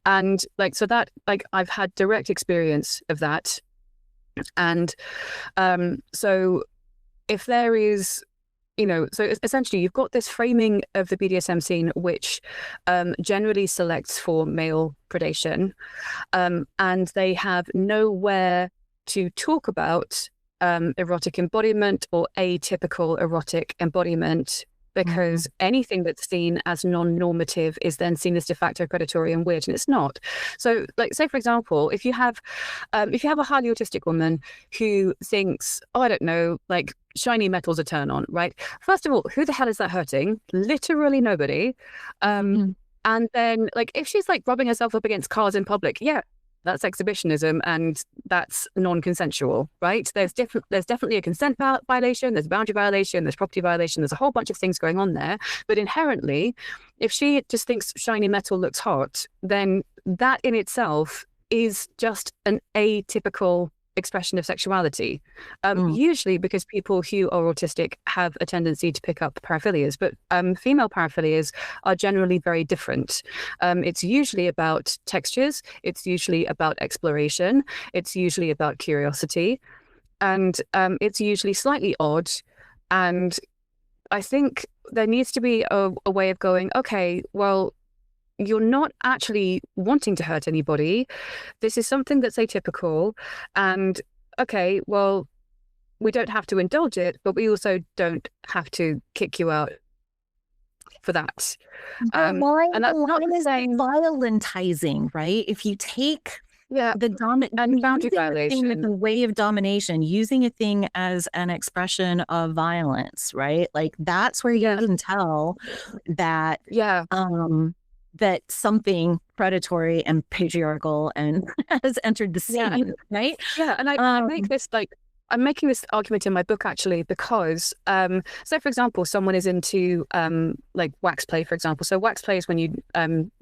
And so that, I've had direct experience of that. And so if there is, so essentially you've got this framing of the BDSM scene, which generally selects for male predation, and they have nowhere to talk about erotic embodiment or atypical erotic embodiment, because anything that's seen as non-normative is then seen as de facto predatory and weird, and it's not. So, say for example, if you have a highly autistic woman who thinks, oh, I don't know, shiny metal's a turn on, right? First of all, who the hell is that hurting? Literally nobody. And then, if she's rubbing herself up against cars in public, yeah, that's exhibitionism, and that's non-consensual, right? There's definitely a consent violation, there's a boundary violation, there's property violation, there's a whole bunch of things going on there. But inherently, if she just thinks shiny metal looks hot, then that in itself is just an atypical expression of sexuality, usually because people who are autistic have a tendency to pick up paraphilias, but female paraphilias are generally very different. It's usually about textures, it's usually about exploration, it's usually about curiosity, and it's usually slightly odd. And I think there needs to be a way of going, okay, well, you're not actually wanting to hurt anybody. This is something that's atypical. And okay, well, we don't have to indulge it, but we also don't have to kick you out for that. And that's not saying violentizing, right? If you take the and boundary violation, the way of domination, using a thing as an expression of violence, right? That's where you can tell that that something predatory and patriarchal and has entered the scene, right? Yeah, and I make this I'm making this argument in my book actually because, so for example, someone is into wax play, for example. So wax play is when you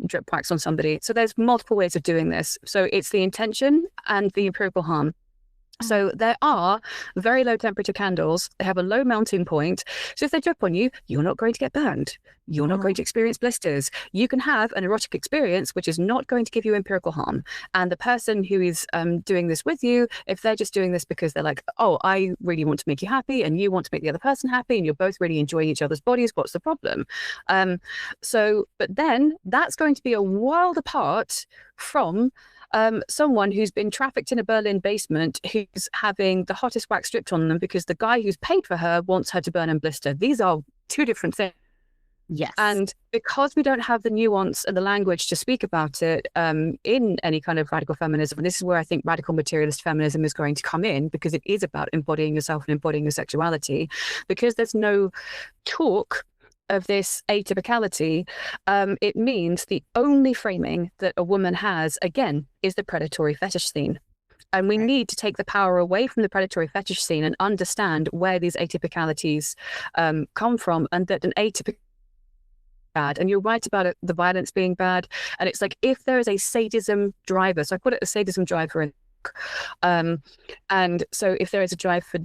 drip wax on somebody. So there's multiple ways of doing this. So it's the intention and the empirical harm. So there are very low temperature candles. They have a low melting point. So if they drip on you, you're not going to get burned. You're not going to experience blisters. You can have an erotic experience, which is not going to give you empirical harm. And the person who is doing this with you, if they're just doing this because they're like, oh, I really want to make you happy and you want to make the other person happy and you're both really enjoying each other's bodies, what's the problem? But then that's going to be a world apart from someone who's been trafficked in a Berlin basement, who's having the hottest wax stripped on them because the guy who's paid for her wants her to burn and blister. These are two different things. Yes. And because we don't have the nuance and the language to speak about it in any kind of radical feminism, and this is where I think radical materialist feminism is going to come in, because it is about embodying yourself and embodying your sexuality, because there's no talk of this atypicality, it means the only framing that a woman has, again, is the predatory fetish scene. And we need to take the power away from the predatory fetish scene and understand where these atypicalities come from, and that an atypical bad. And you're right about it, the violence being bad. And it's like, if there is a sadism driver, so I put it a sadism driver in. And so if there is a drive for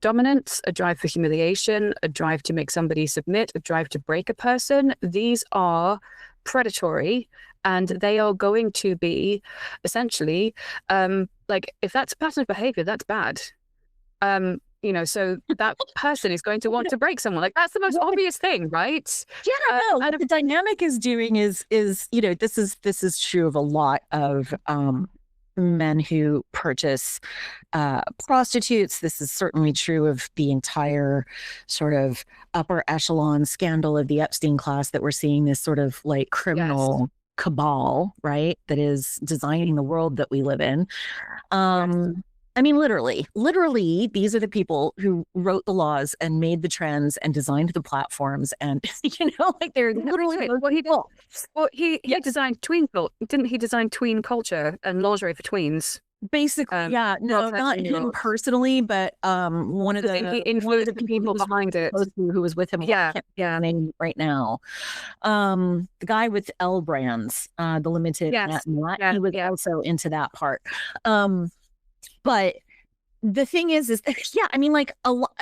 dominance, a drive for humiliation, a drive to make somebody submit, a drive to break a person, these are predatory, and they are going to be essentially like, if that's a pattern of behavior, that's bad. You know, so that person is going to want to break someone. Like, that's the most obvious thing, right? Yeah, no. What the dynamic is doing is, you know, this is true of a lot of men who purchase prostitutes. This is certainly true of the entire sort of upper echelon scandal of the Epstein class that we're seeing, this sort of like criminal cabal, right, that is designing the world that we live in. I mean, literally, these are the people who wrote the laws and made the trends and designed the platforms. And, you know, like, they're literally. Well, he designed tween, didn't he design tween culture and lingerie for tweens? Basically, yeah. No, not him personally, but one of the people behind it who was with him. Yeah. Name right now. The guy with L Brands, the limited. He was also into that part. But the thing is yeah, I mean, like,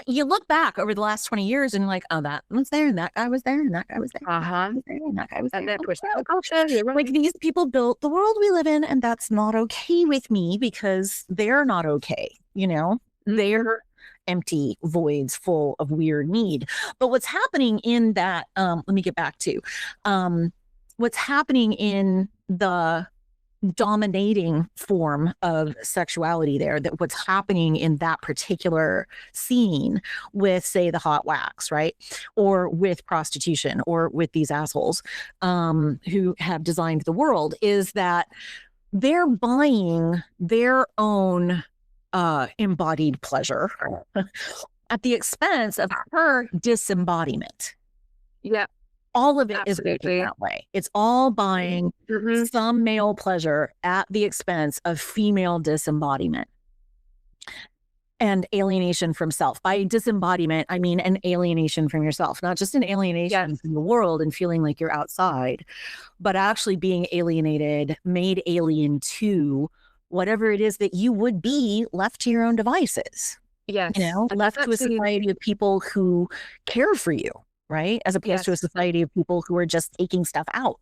you look back over the last 20 years and like, oh, that was there, and that guy was there, and that guy was there, and that guy was there. Like, these people built the world we live in, and that's not okay with me, because they're not okay, you know? They're empty voids full of weird need. But what's happening in that, let me get back to what's happening in the dominating form of sexuality there, that what's happening in that particular scene with, say, the hot wax, right, or with prostitution, or with these assholes who have designed the world, is that they're buying their own embodied pleasure at the expense of her disembodiment. Yeah. All of it is working that way. It's all buying some male pleasure at the expense of female disembodiment and alienation from self. By disembodiment, I mean an alienation from yourself, not just an alienation from the world and feeling like you're outside, but actually being alienated, made alien to whatever it is that you would be left to your own devices. Yes. You know, left to a society of people who care for you. Right? As opposed to a society of people who are just taking stuff out.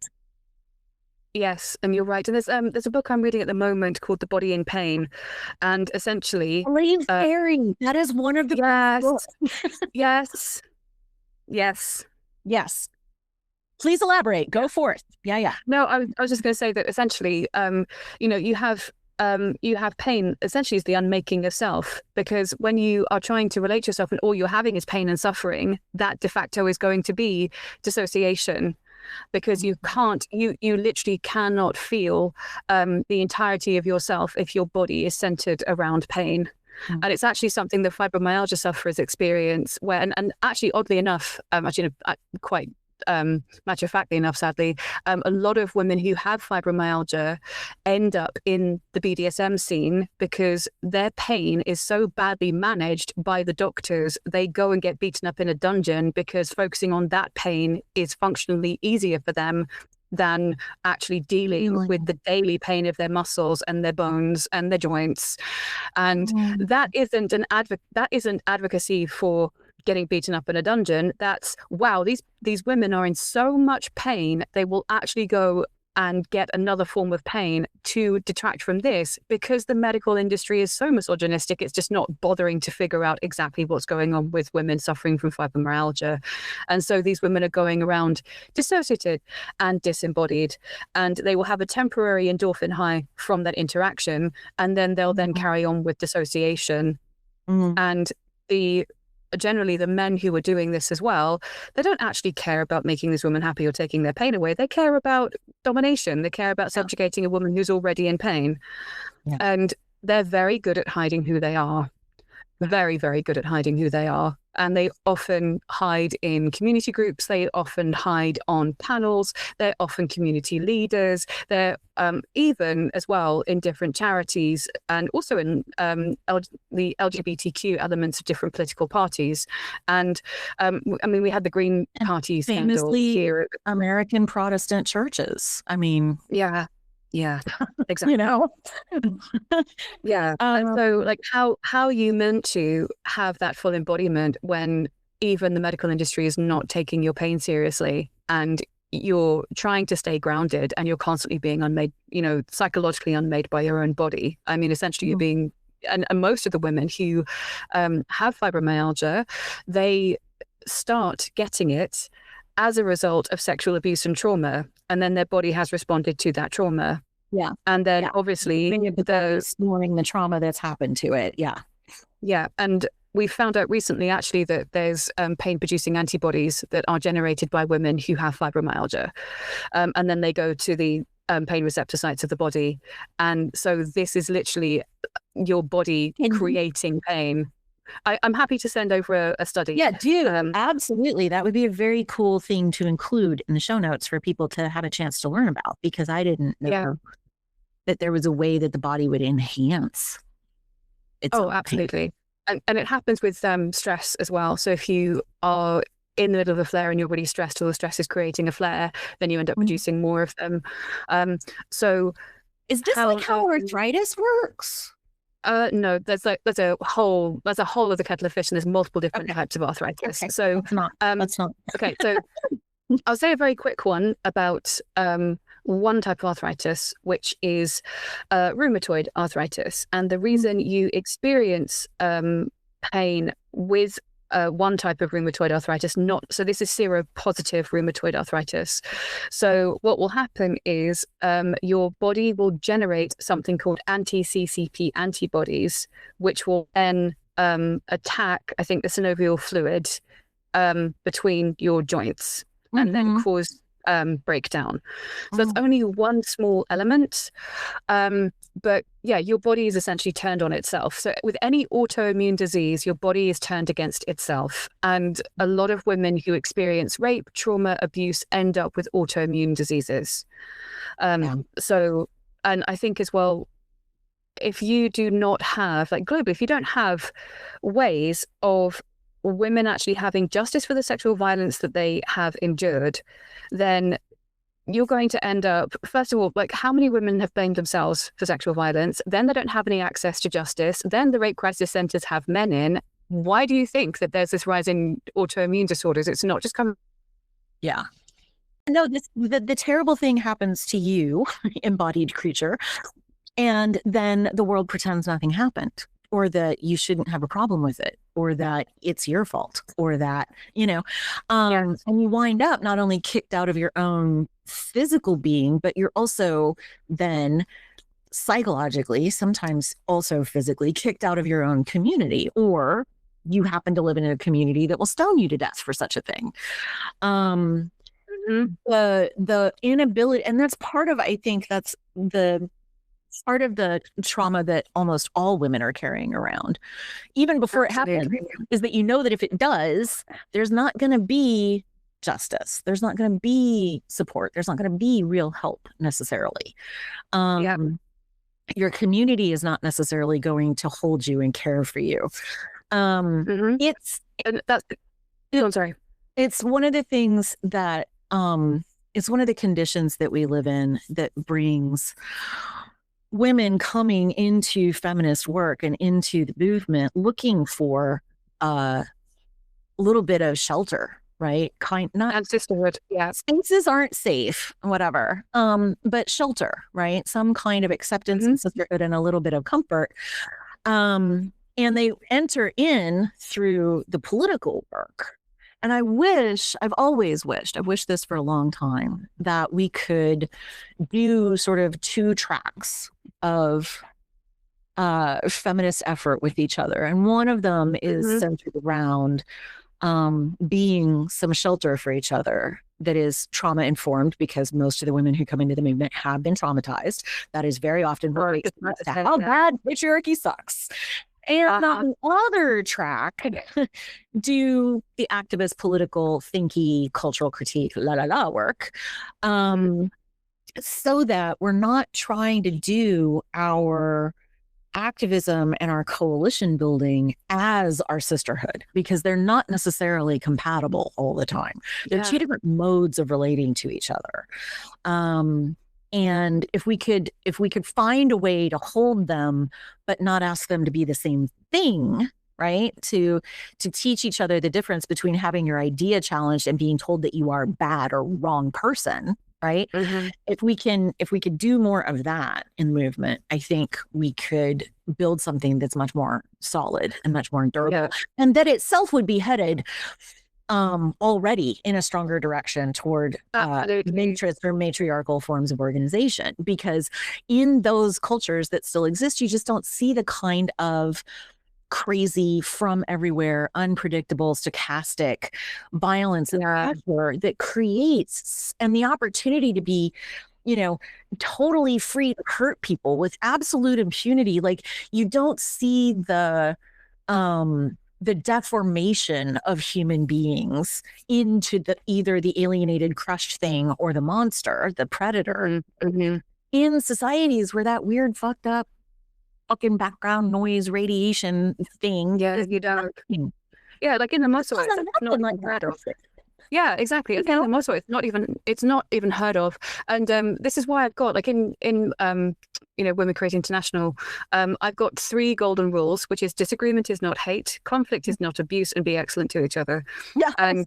Yes, and you're right. And there's a book I'm reading at the moment called The Body in Pain. And essentially, Elaine, that is one of the books. Yes. Please elaborate. Go forth. Yeah. No, I was just going to say that essentially, you know, you have pain essentially is the unmaking of self, because when you are trying to relate to yourself and all you're having is pain and suffering, that de facto is going to be dissociation, because you literally cannot feel the entirety of yourself if your body is centered around pain. And it's actually something that fibromyalgia sufferers experience, where and actually, oddly enough, quite matter-of-factly enough, sadly, a lot of women who have fibromyalgia end up in the BDSM scene because their pain is so badly managed by the doctors. They go and get beaten up in a dungeon because focusing on that pain is functionally easier for them than actually dealing with the daily pain of their muscles and their bones and their joints. And that isn't advocacy for getting beaten up in a dungeon. That's, wow, these women are in so much pain, they will actually go and get another form of pain to detract from this, because the medical industry is so misogynistic. It's just not bothering to figure out exactly what's going on with women suffering from fibromyalgia. And so these women are going around dissociated and disembodied, and they will have a temporary endorphin high from that interaction, and then they'll then carry on with dissociation. And generally the men who are doing this as well, they don't actually care about making this woman happy or taking their pain away. They care about domination. They care about subjugating a woman who's already in pain. And they're very good at hiding who they are. Very, very good at hiding who they are. and they often hide in community groups. They often hide on panels. They're often community leaders. They're even as well in different charities, and also in the LGBTQ elements of different political parties. And I mean, we had the Green Party famously here. American Protestant churches. I mean, yeah, exactly. You know, yeah. And so, like, how are you meant to have that full embodiment when even the medical industry is not taking your pain seriously, and you're trying to stay grounded, and you're constantly being unmade, psychologically unmade by your own body? I mean, essentially, you're being, and most of the women who have fibromyalgia, they start getting it as a result of sexual abuse and trauma, and then their body has responded to that trauma. Yeah. And then obviously ignoring the trauma that's happened to it. Yeah. Yeah. And we found out recently actually that there's pain producing antibodies that are generated by women who have fibromyalgia. And then they go to the pain receptor sites of the body. And so this is literally your body creating pain. I'm happy to send over a study. Yeah, do. Absolutely. That would be a very cool thing to include in the show notes for people to have a chance to learn about, because I didn't know that there was a way that the body would enhance its own absolutely. And it happens with stress as well. So if you are in the middle of a flare and you're really stressed, or the stress is creating a flare, then you end up producing more of them. So is this how arthritis works? No, there's a whole other kettle of fish, and there's multiple different types of arthritis. Okay. So let's not. Okay, so I'll say a very quick one about one type of arthritis, which is rheumatoid arthritis. And the reason you experience pain with one type of rheumatoid arthritis, so this is seropositive rheumatoid arthritis. So what will happen is your body will generate something called anti-CCP antibodies, which will then attack, I think, the synovial fluid between your joints, and then cause breakdown. So that's only one small element. But yeah, your body is essentially turned on itself. So with any autoimmune disease, your body is turned against itself. And a lot of women who experience rape, trauma, abuse end up with autoimmune diseases. So, and I think as well, if you do not have, like globally, if you don't have ways of women actually having justice for the sexual violence that they have endured, then you're going to end up, first of all, like, how many women have blamed themselves for sexual violence? Then they don't have any access to justice. Then the rape crisis centers have men in. Why do you think that there's this rise in autoimmune disorders? It's not just coming. Yeah. No, the terrible thing happens to you, embodied creature, and then the world pretends nothing happened, or that you shouldn't have a problem with it, or that it's your fault, or that, and you wind up not only kicked out of your own physical being, but you're also then psychologically, sometimes also physically, kicked out of your own community, or you happen to live in a community that will stone you to death for such a thing. The inability, and that's part of, I think that's the part of the trauma that almost all women are carrying around, even before it happens, is that that if it does, there's not going to be justice. There's not going to be support. There's not going to be real help necessarily. Your community is not necessarily going to hold you and care for you. It's one of the things that it's one of the conditions that we live in that brings women coming into feminist work and into the movement looking for a little bit of shelter, right? And sisterhood. Yeah. Spaces aren't safe, whatever. But shelter, right? Some kind of acceptance and sisterhood and a little bit of comfort. And they enter in through the political work. And I've wished this for a long time, that we could do sort of two tracks of feminist effort with each other. And one of them is centered around being some shelter for each other that is trauma informed, because most of the women who come into the movement have been traumatized. That is very often how bad patriarchy sucks. And on the other track, do the activist, political, thinky, cultural critique, work, so that we're not trying to do our activism and our coalition building as our sisterhood, because they're not necessarily compatible all the time. They're two different modes of relating to each other. And if we could find a way to hold them, but not ask them to be the same thing, right? To teach each other the difference between having your idea challenged and being told that you are a bad or wrong person, right? If we could do more of that in movement, I think we could build something that's much more solid and much more durable, and that itself would be headed already in a stronger direction toward matrix or matriarchal forms of organization. Because in those cultures that still exist, you just don't see the kind of crazy, from everywhere, unpredictable, stochastic violence and pressure that creates, and the opportunity to be, totally free to hurt people with absolute impunity. Like, you don't see the deformation of human beings into either the alienated, crushed thing or the monster, the predator, in societies where that weird, fucked up, fucking background noise radiation thing. You don't. Yeah, like in the muscle, it's not like that. Yeah, exactly. In the muscle, it's not even heard of. And this is why I've got, like, in Women Create International, I've got 3 golden rules, which is disagreement is not hate, conflict is not abuse, and be excellent to each other. And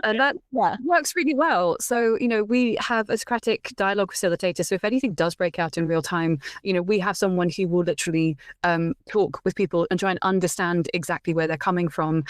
that works really well. So, we have a Socratic dialogue facilitator. So if anything does break out in real time, we have someone who will literally talk with people and try and understand exactly where they're coming from,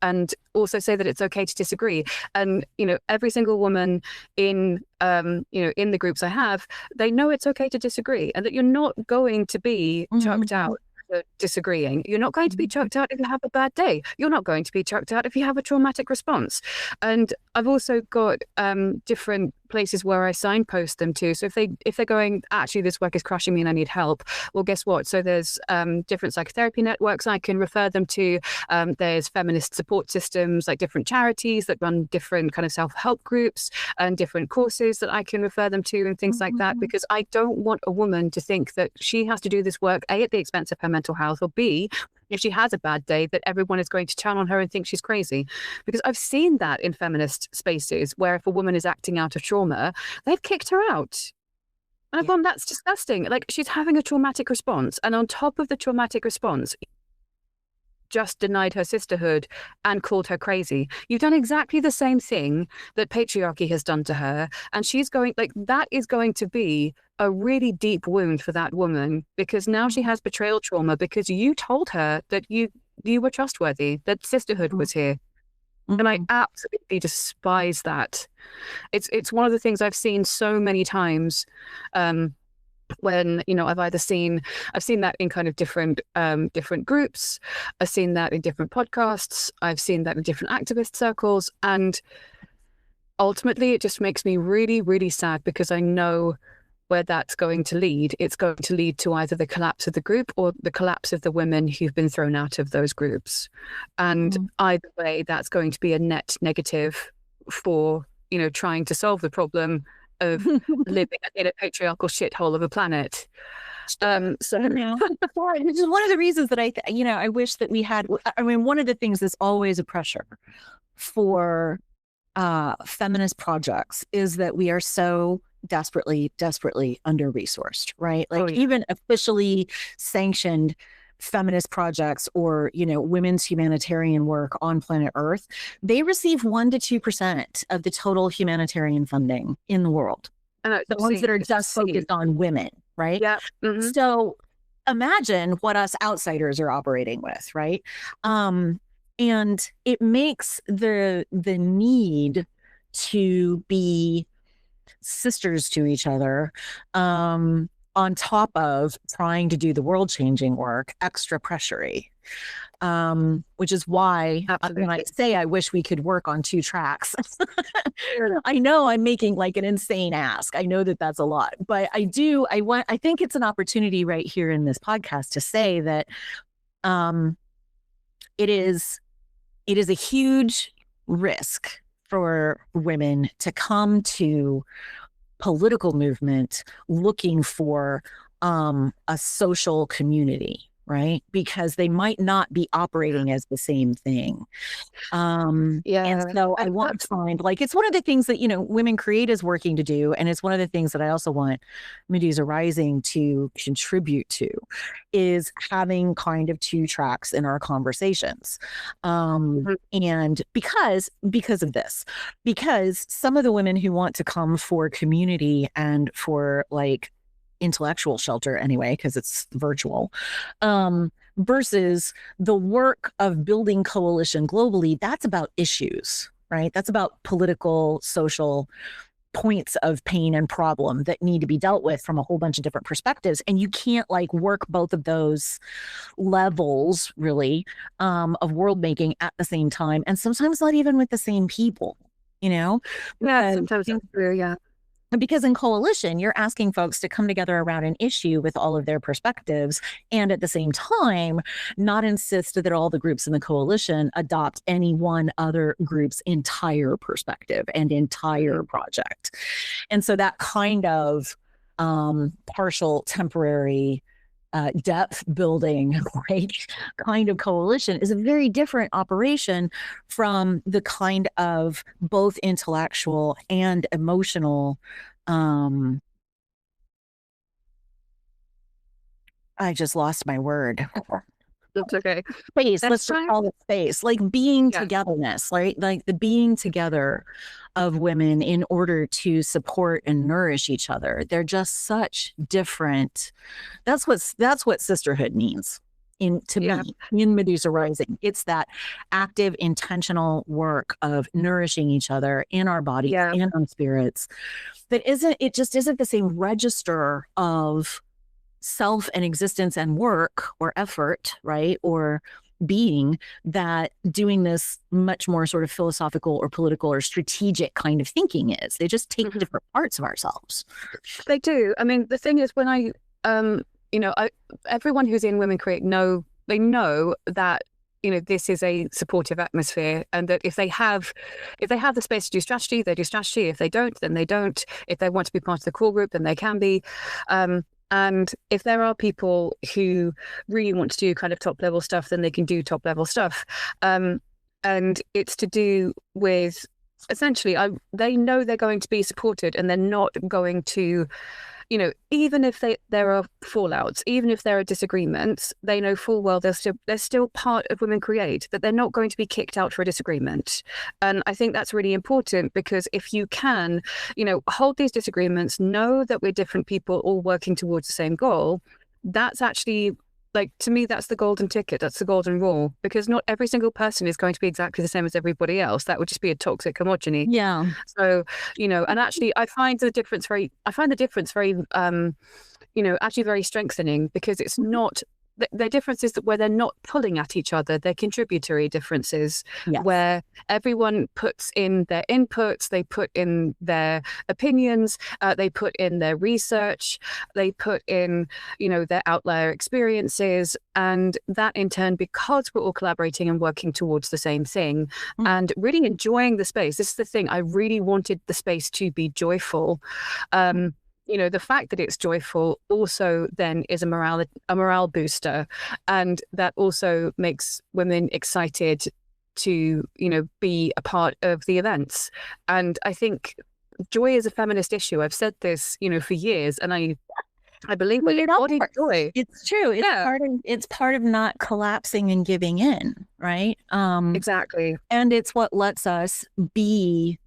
and also say that it's okay to disagree. And every single woman in in the groups I have, they know it's okay to disagree, and that you're not going to be chucked out for disagreeing. You're not going to be chucked out if you have a bad day. You're not going to be chucked out if you have a traumatic response. And I've also got different places where I signpost them to. So if they're going, actually, this work is crushing me and I need help, well, guess what? So there's different psychotherapy networks I can refer them to. There's feminist support systems, like different charities that run different kind of self-help groups and different courses that I can refer them to and things like that, because I don't want a woman to think that she has to do this work, A, at the expense of her mental health, or B, if she has a bad day, that everyone is going to turn on her and think she's crazy. Because I've seen that in feminist spaces where if a woman is acting out of trauma, they've kicked her out. And I've gone, that's disgusting. Like, she's having a traumatic response. And on top of the traumatic response, just denied her sisterhood and called her crazy. You've done exactly the same thing that patriarchy has done to her. And she's going, like, that is going to be a really deep wound for that woman, because now she has betrayal trauma because you told her that you were trustworthy, that sisterhood was here. And I absolutely despise that. It's one of the things I've seen so many times when, I've seen that in kind of different groups. I've seen that in different podcasts. I've seen that in different activist circles. And ultimately, it just makes me really, really sad, because I know where that's going to lead. It's going to lead to either the collapse of the group or the collapse of the women who've been thrown out of those groups. And either way, that's going to be a net negative for, trying to solve the problem of living in a patriarchal shithole of a planet. Which is one of the reasons that I wish that we had, one of the things that's always a pressure for feminist projects is that we are so desperately under-resourced, right? Like, even officially sanctioned feminist projects or, women's humanitarian work on planet Earth, they receive 1% to 2% of the total humanitarian funding in the world. And the ones that are just focused on women, right? Yeah. So imagine what us outsiders are operating with, right? And it makes the need to be sisters to each other, on top of trying to do the world-changing work, extra pressury. Which is why when I say I wish we could work on 2 tracks, I know I'm making like an insane ask. I know that that's a lot, but I think it's an opportunity right here in this podcast to say that it is a huge risk for women to come to political movement looking for a social community, right? Because they might not be operating as the same thing. And so I want to find, like, it's one of the things that, Women Create is working to do. And it's one of the things that I also want Medusa Rising to contribute to, is having kind of two tracks in our conversations. And because of this, because some of the women who want to come for community and for like intellectual shelter anyway, because it's virtual, versus the work of building coalition globally, that's about issues, right? That's about political, social points of pain and problem that need to be dealt with from a whole bunch of different perspectives. And you can't like work both of those levels really of world making at the same time. And sometimes not even with the same people, Yeah, sometimes that's true, yeah. Because in coalition, you're asking folks to come together around an issue with all of their perspectives, and at the same time, not insist that all the groups in the coalition adopt any one other group's entire perspective and entire project. And so that kind of partial, temporary depth building, right, kind of coalition is a very different operation from the kind of both intellectual and emotional I just lost my word. That's okay. Space. Let's just call it space. Like being togetherness, right? Like the being together of women in order to support and nourish each other. They're just such different. That's what sisterhood means to me in Medusa Rising. It's that active, intentional work of nourishing each other in our bodies and our spirits. It just isn't the same register of self and existence and work or effort, right? Or being that doing this much more sort of philosophical or political or strategic kind of thinking is. They just take different parts of ourselves. They do. I mean, the thing is, when I, everyone who's in Women Create they know that, this is a supportive atmosphere, and that if they have the space to do strategy, they do strategy. If they don't, then they don't. If they want to be part of the core group, then they can be. And if there are people who really want to do kind of top level stuff, then they can do top level stuff. And it's to do with, essentially, they know they're going to be supported, and they're not going to, even if there are fallouts, even if there are disagreements, they know full well they're still part of Women Create, that they're not going to be kicked out for a disagreement. And I think that's really important, because if you can, hold these disagreements, know that we're different people all working towards the same goal, that's actually, like, to me, that's the golden ticket. That's the golden rule, because not every single person is going to be exactly the same as everybody else. That would just be a toxic homogeny. Yeah. So, and actually I find the difference very, actually very strengthening, because it's not, the differences where they're not pulling at each other, they're contributory differences, where everyone puts in their inputs, they put in their opinions, they put in their research, they put in, their outlier experiences, and that in turn, because we're all collaborating and working towards the same thing and really enjoying the space. This is the thing, I really wanted the space to be joyful. The fact that it's joyful also then is a morale booster, and that also makes women excited to, be a part of the events. And I think joy is a feminist issue. I've said this, for years, and I believe joy. It's true. It's part of not collapsing and giving in, right? Exactly. And it's what lets us be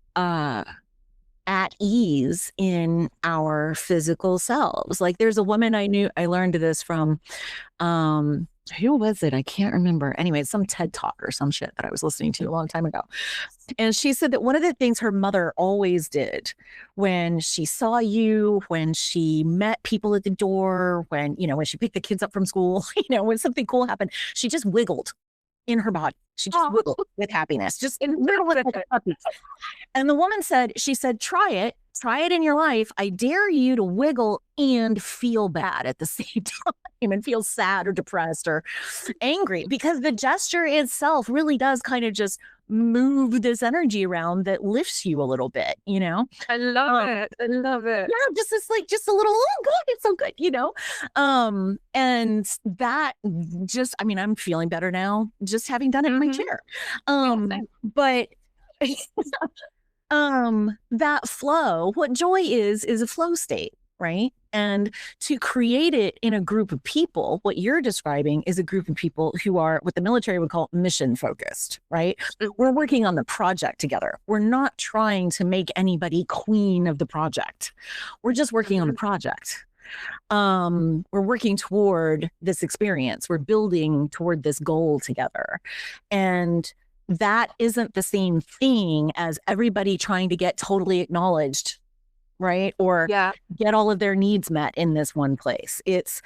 at ease in our physical selves. Like, there's a woman I learned this from, who was it? I can't remember. Anyway, some TED talk or some shit that I was listening to a long time ago. And she said that one of the things her mother always did when she saw you, when she met people at the door, when she picked the kids up from school, when something cool happened, she just wiggled in her body. She just wiggled with happiness, just in little puppy. And the woman said, try it Try it in your life. I dare you to wiggle and feel bad at the same time and feel sad or depressed or angry, because the gesture itself really does kind of just move this energy around that lifts you a little bit, you know? I love it. I love it. Yeah, just this like just a little, oh God, it's so good, you know? And that just, I mean, I'm feeling better now just having done it in my chair. But that flow, what joy is a flow state, right? And to create it in a group of people, what you're describing is a group of people who are what the military would call mission focused, right? We're working on the project together. We're not trying to make anybody queen of the project. We're just working on the project. We're working toward this experience. We're building toward this goal together. And that isn't the same thing as everybody trying to get totally acknowledged, right? Or get all of their needs met in this one place. It's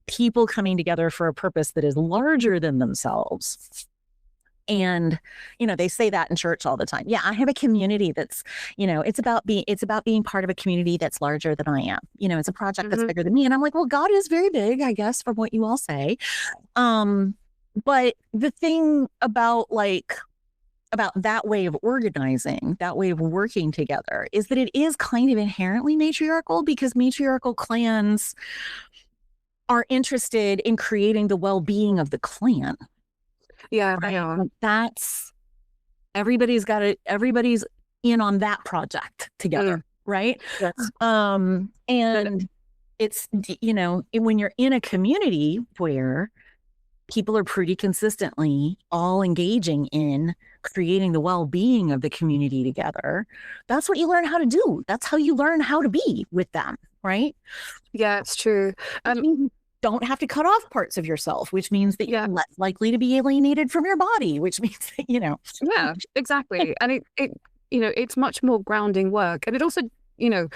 people coming together for a purpose that is larger than themselves. And, you know, they say that in church all the time. Yeah, I have a community that's, you know, it's about being part of a community that's larger than I am. You know, it's a project that's bigger than me. And I'm like, well, God is very big, I guess, from what you all say. But the thing about that way of organizing, that way of working together, is that it is kind of inherently matriarchal, because matriarchal clans are interested in creating the well-being of the clan. Yeah, right? That's everybody's in on that project together, right? Yes. And it's, you know, when you're in a community where people are pretty consistently all engaging in creating the well-being of the community together, that's what you learn how to do. That's how you learn how to be with them, right? Yeah, it's true. You don't have to cut off parts of yourself, which means that you're less likely to be alienated from your body, which means that, you know. Yeah, exactly. And it you know, it's much more grounding work. And it also, you know,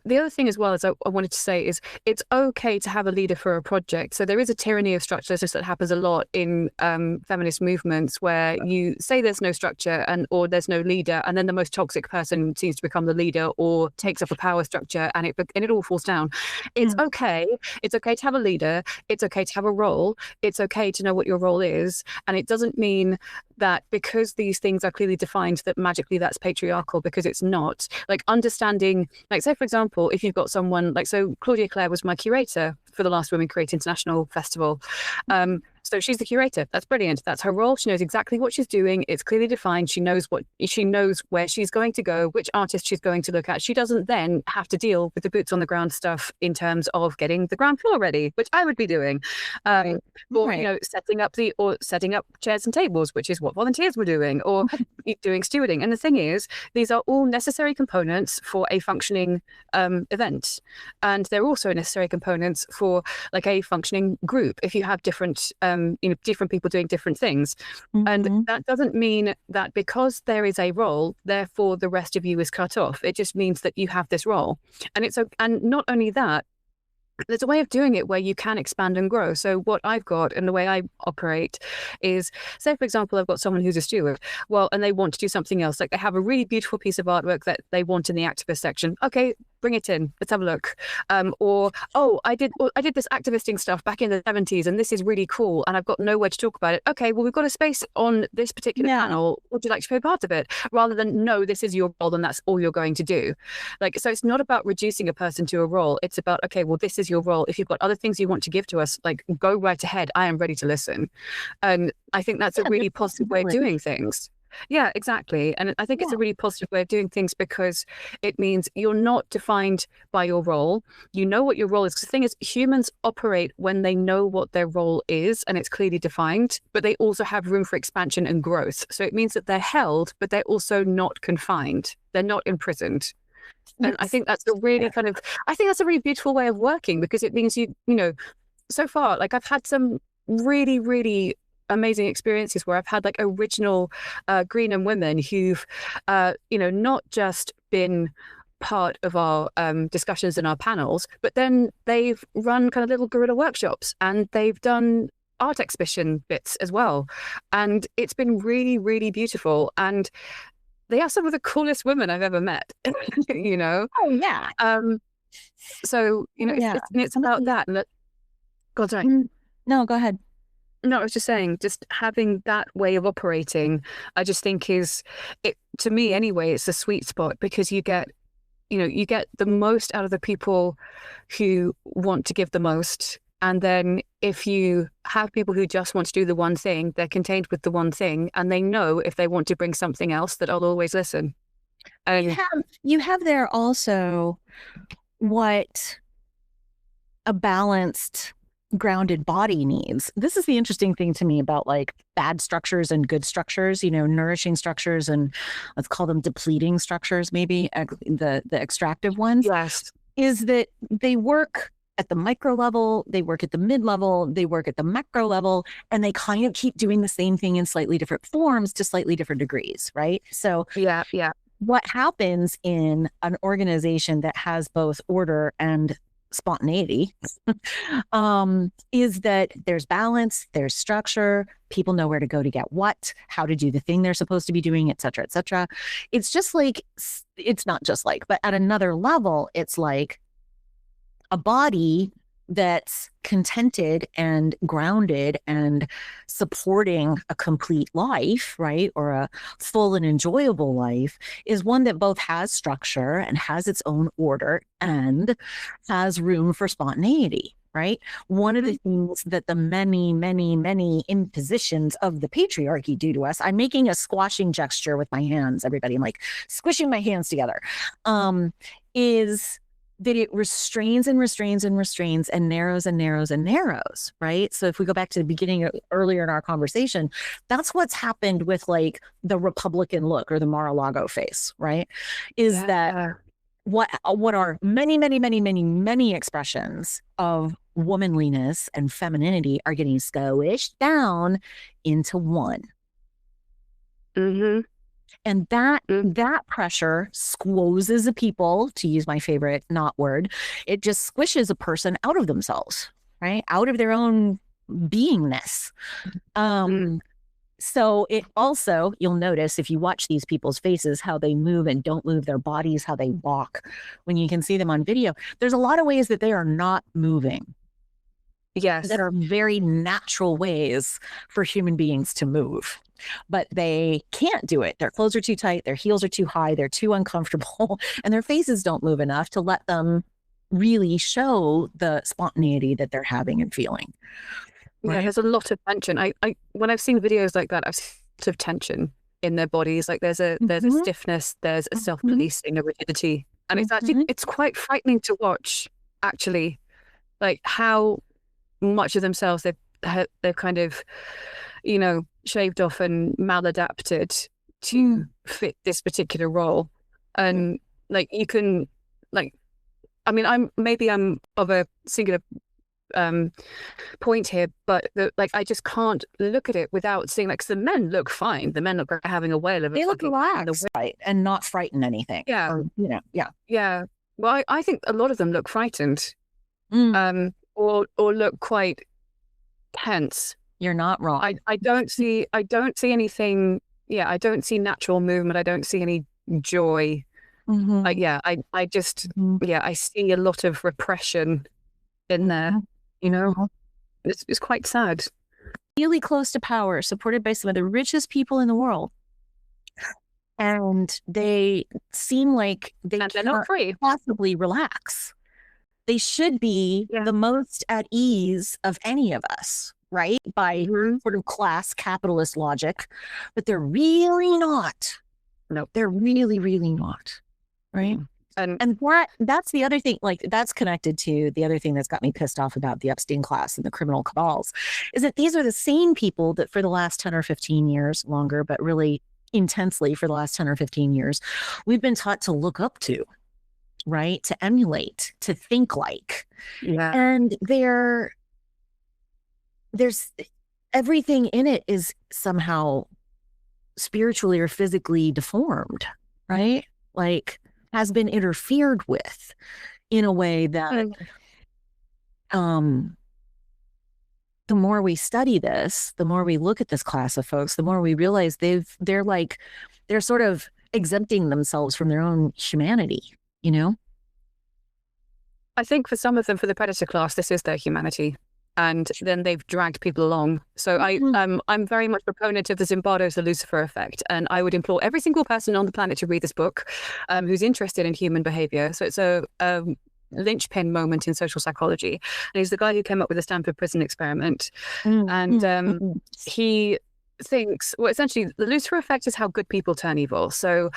the other thing as well as I wanted to say is it's okay to have a leader for a project. So there is a tyranny of structure that happens a lot in feminist movements, where you say there's no structure or there's no leader, and then the most toxic person seems to become the leader or takes up a power structure, and it all falls down. It's okay. It's okay to have a leader. It's okay to have a role. It's okay to know what your role is, and it doesn't mean that because these things are clearly defined that magically that's patriarchal, because it's not. Like understanding, like say for example, if you've got someone like, so Claudia Clare was my curator for the last Women Create International Festival. So she's the curator. That's brilliant. That's her role. She knows exactly what she's doing. It's clearly defined. She knows where she's going to go, which artist she's going to look at. She doesn't then have to deal with the boots on the ground stuff in terms of getting the ground floor ready, which I would be doing. Or you know, setting up chairs and tables, which is what volunteers were doing, or doing stewarding. And the thing is, these are all necessary components for a functioning event, and they're also necessary components for like a functioning group. If you have different different people doing different things. And that doesn't mean that because there is a role, therefore the rest of you is cut off. It just means that you have this role. And not only that, there's a way of doing it where you can expand and grow. So what I've got and the way I operate is, say, for example, I've got someone who's a steward, and they want to do something else. Like they have a really beautiful piece of artwork that they want in the activist section. Okay, bring it in. Let's have a look. I did this activisting stuff back in the 70s, and this is really cool, and I've got nowhere to talk about it. Okay, well, we've got a space on this particular panel. Would you like to be a part of it? Rather than, no, this is your role, and that's all you're going to do. Like, so it's not about reducing a person to a role. It's about, okay, well, this is your role. If you've got other things you want to give to us, like, go right ahead. I am ready to listen. And I think that's a really positive way of doing things. Yeah, exactly. And I think it's a really positive way of doing things, because it means you're not defined by your role. You know what your role is. 'Cause the thing is, humans operate when they know what their role is and it's clearly defined, but they also have room for expansion and growth. So it means that they're held, but they're also not confined. They're not imprisoned. And I think that's a really that's a really beautiful way of working, because it means you know, so far, like I've had some really, really amazing experiences where I've had like original Gugenhiem women who've, not just been part of our discussions in our panels, but then they've run kind of little guerrilla workshops, and they've done art exhibition bits as well. And it's been really, really beautiful. And they are some of the coolest women I've ever met, you know? Oh, yeah. So, you know, it's about that. And God, sorry. No, go ahead. No, I was just saying, just having that way of operating, I just think to me anyway, it's a sweet spot, because you get the most out of the people who want to give the most. And then if you have people who just want to do the one thing, they're contained with the one thing, and they know if they want to bring something else, that I'll always listen. And you have there also what a balanced, grounded body needs. This is the interesting thing to me about like bad structures and good structures, you know, nourishing structures, and let's call them depleting structures, maybe the extractive ones. Yes. Is that they work at the micro level, they work at the mid level, they work at the macro level, and they kind of keep doing the same thing in slightly different forms to slightly different degrees, right? So yeah. What happens in an organization that has both order and spontaneity is that there's balance, there's structure, people know where to go to get what, how to do the thing they're supposed to be doing, et cetera, et cetera. It's not just like, but at another level, it's like a body that's contented and grounded and supporting a complete life, right? Or a full and enjoyable life, is one that both has structure and has its own order and has room for spontaneity, right? One of the things that the many, many, many impositions of the patriarchy do to us, I'm making a squashing gesture with my hands, everybody, I'm like squishing my hands together, is that it restrains and restrains and restrains and narrows and narrows and narrows, right? So if we go back to the beginning earlier in our conversation, that's what's happened with like the Republican look or the Mar-a-Lago face, right? Is that what are many, many, many, many, many expressions of womanliness and femininity are getting squished down into one. Mm-hmm. And that pressure squoozes a people, to use my favorite not word. It just squishes a person out of themselves, right? Out of their own beingness. So it also, you'll notice if you watch these people's faces, how they move and don't move, their bodies, how they walk. When you can see them on video, there's a lot of ways that they are not moving. Yes. That are very natural ways for human beings to move. But they can't do it. Their clothes are too tight, their heels are too high, they're too uncomfortable, and their faces don't move enough to let them really show the spontaneity that they're having and feeling. Right? Yeah, there's a lot of tension. I when I've seen videos like that, I've seen a lot of tension in their bodies. Like there's a stiffness, there's a self-policing, a rigidity. And it's actually it's quite frightening to watch, actually, like how much of themselves they've kind of, you know, shaved off and maladapted to fit this particular role. And like you can, like, I mean, I'm of a singular point here, but like I just can't look at it without seeing, like, 'cause the men look fine. The men look like having a whale of it. They look relaxed, right, and not frighten anything. Yeah. Or, you know, yeah. Yeah. Well, I think a lot of them look frightened. Or look quite tense. You're not wrong. I don't see anything. Yeah, I don't see natural movement. I don't see any joy. I just I see a lot of repression in there. You know, it's quite sad. Really close to power, supported by some of the richest people in the world, and they seem like they're not free. Possibly relax. They should be the most at ease of any of us, right? By sort of class capitalist logic, but they're really not. No, they're really, really not, right? And that's the other thing, like that's connected to the other thing that's got me pissed off about the Epstein class and the criminal cabals, is that these are the same people that for the last 10 or 15 years, longer, but really intensely for the last 10 or 15 years, we've been taught to look up to, right? To emulate, to think like. Yeah. And there's everything in it is somehow spiritually or physically deformed, right? Like has been interfered with in a way that the more we study this, the more we look at this class of folks, the more we realize they're sort of exempting themselves from their own humanity, you know? I think for some of them, for the predator class, this is their humanity. And then they've dragged people along. So I'm very much a proponent of the Zimbardo's The Lucifer Effect. And I would implore every single person on the planet to read this book who's interested in human behavior. So it's a linchpin moment in social psychology. And he's the guy who came up with the Stanford Prison Experiment. And he thinks, well, essentially, the Lucifer Effect is how good people turn evil. So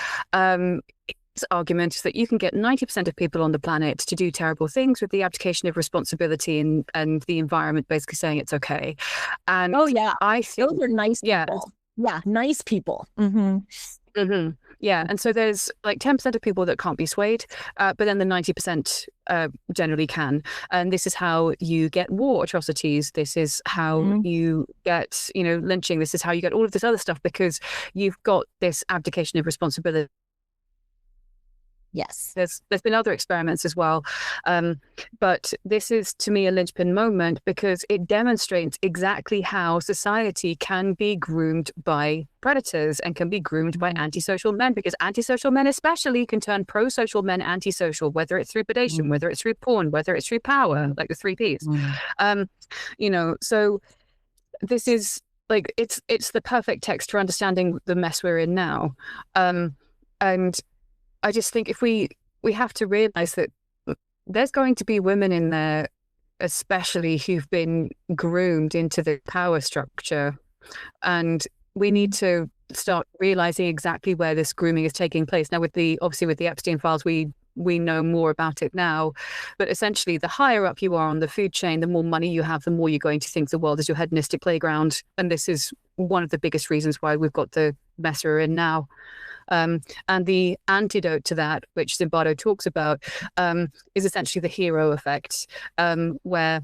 argument is that you can get 90% of people on the planet to do terrible things with the abdication of responsibility and the environment basically saying it's okay. And I think those are nice people. Yeah, nice people. Yeah, and so there's like 10% of people that can't be swayed, but then the 90% generally can. And this is how you get war atrocities. This is how you get, lynching. This is how you get all of this other stuff, because you've got this abdication of responsibility. Yes. There's been other experiments as well. But this is, to me, a linchpin moment because it demonstrates exactly how society can be groomed by predators and can be groomed by antisocial men, because antisocial men especially can turn pro-social men antisocial, whether it's through predation, whether it's through porn, whether it's through power, like the 3 Ps. So this is like, it's the perfect text for understanding the mess we're in now. And I just think if we have to realize that there's going to be women in there, especially who've been groomed into the power structure. And we need to start realizing exactly where this grooming is taking place. Now, obviously with the Epstein files, we know more about it now. But essentially, the higher up you are on the food chain, the more money you have, the more you're going to think the world is your hedonistic playground. And this is one of the biggest reasons why we've got the mess we're in now. And the antidote to that, which Zimbardo talks about, is essentially the hero effect, where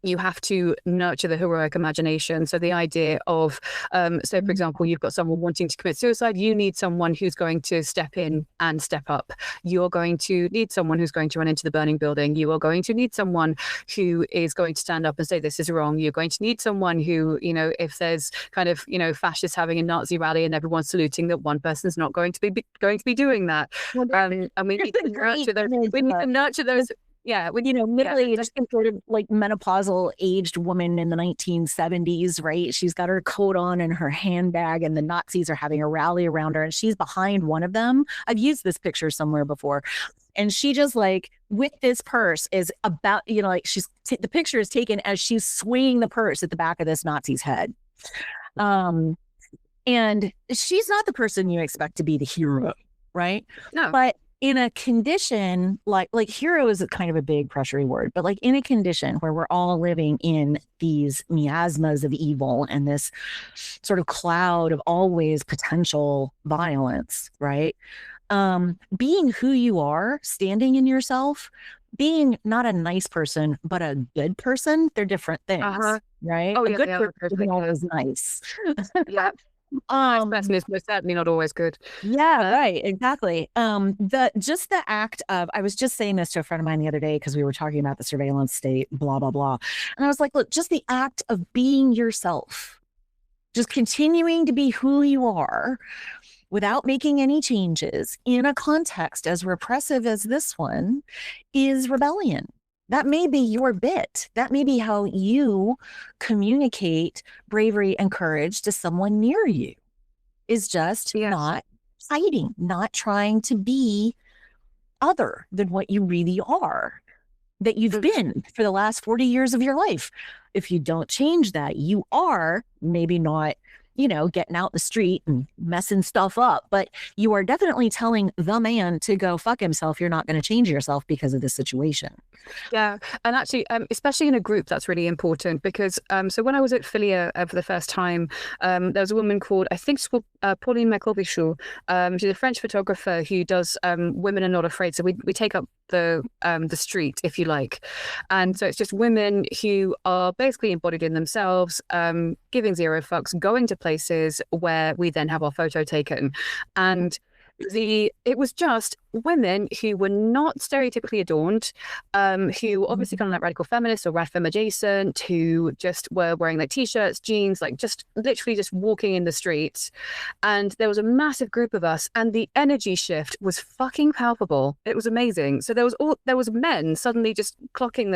you have to nurture the heroic imagination. So the idea of, so for example, you've got someone wanting to commit suicide, you need someone who's going to step in and step up. You're going to need someone who's going to run into the burning building. You are going to need someone who is going to stand up and say, this is wrong. You're going to need someone who, if there's kind of, fascists having a Nazi rally and everyone's saluting, that one person's not going to be doing that. And we need to nurture those. We need to nurture those. Yeah, middle-aged, sort of like menopausal aged woman in the 1970s, right? She's got her coat on and her handbag, and the Nazis are having a rally around her, and she's behind one of them. I've used this picture somewhere before, and she just like with this purse is about, the picture is taken as she's swinging the purse at the back of this Nazi's head. And she's not the person you expect to be the hero, right? No, but in a condition like hero is kind of a big pressury word, but like in a condition where we're all living in these miasmas of evil and this sort of cloud of always potential violence, right? Being who you are, standing in yourself, being not a nice person, but a good person, they're different things, right? Oh, a good person is always nice. Yeah. Person is most certainly not always good. Yeah, right. Exactly. The act of, I was just saying this to a friend of mine the other day because we were talking about the surveillance state, blah, blah, blah. And I was like, look, just the act of being yourself, just continuing to be who you are without making any changes in a context as repressive as this one is rebellion. That may be your bit. That may be how you communicate bravery and courage to someone near you, is just not hiding, not trying to be other than what you really are, that you've been for the last 40 years of your life. If you don't change that, you are maybe not, getting out in the street and messing stuff up, but you are definitely telling the man to go fuck himself. You're not going to change yourself because of this situation. Yeah. And actually, especially in a group, that's really important because, so when I was at Philia for the first time, there was a woman called, I think it's called Pauline Macobichou. She's a French photographer who does Women Are Not Afraid. So we take up the street, if you like. And so it's just women who are basically embodied in themselves, giving zero fucks, going to places where we then have our photo taken. And it was just women who were not stereotypically adorned, who obviously kind of like radical feminists or rad femme adjacent, who just were wearing like t-shirts, jeans, like just literally just walking in the streets. And there was a massive group of us, and the energy shift was fucking palpable. It was amazing. So there was men suddenly just clocking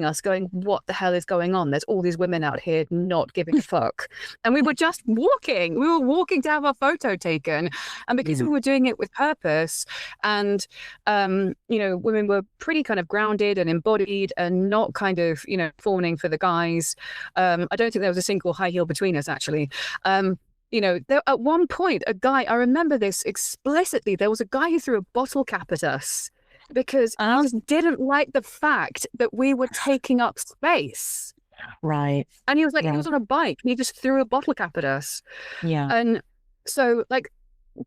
us, going, what the hell is going on? There's all these women out here not giving a fuck. And we were just walking. We were walking to have our photo taken. And because we were doing it with purpose, and women were pretty kind of grounded and embodied and not kind of, fawning for the guys. I don't think there was a single high heel between us, actually. There, at one point, I remember this explicitly, there was a guy who threw a bottle cap at us because he just didn't like the fact that we were taking up space. Right. And he was like, he was on a bike and he just threw a bottle cap at us. Yeah. And so, like,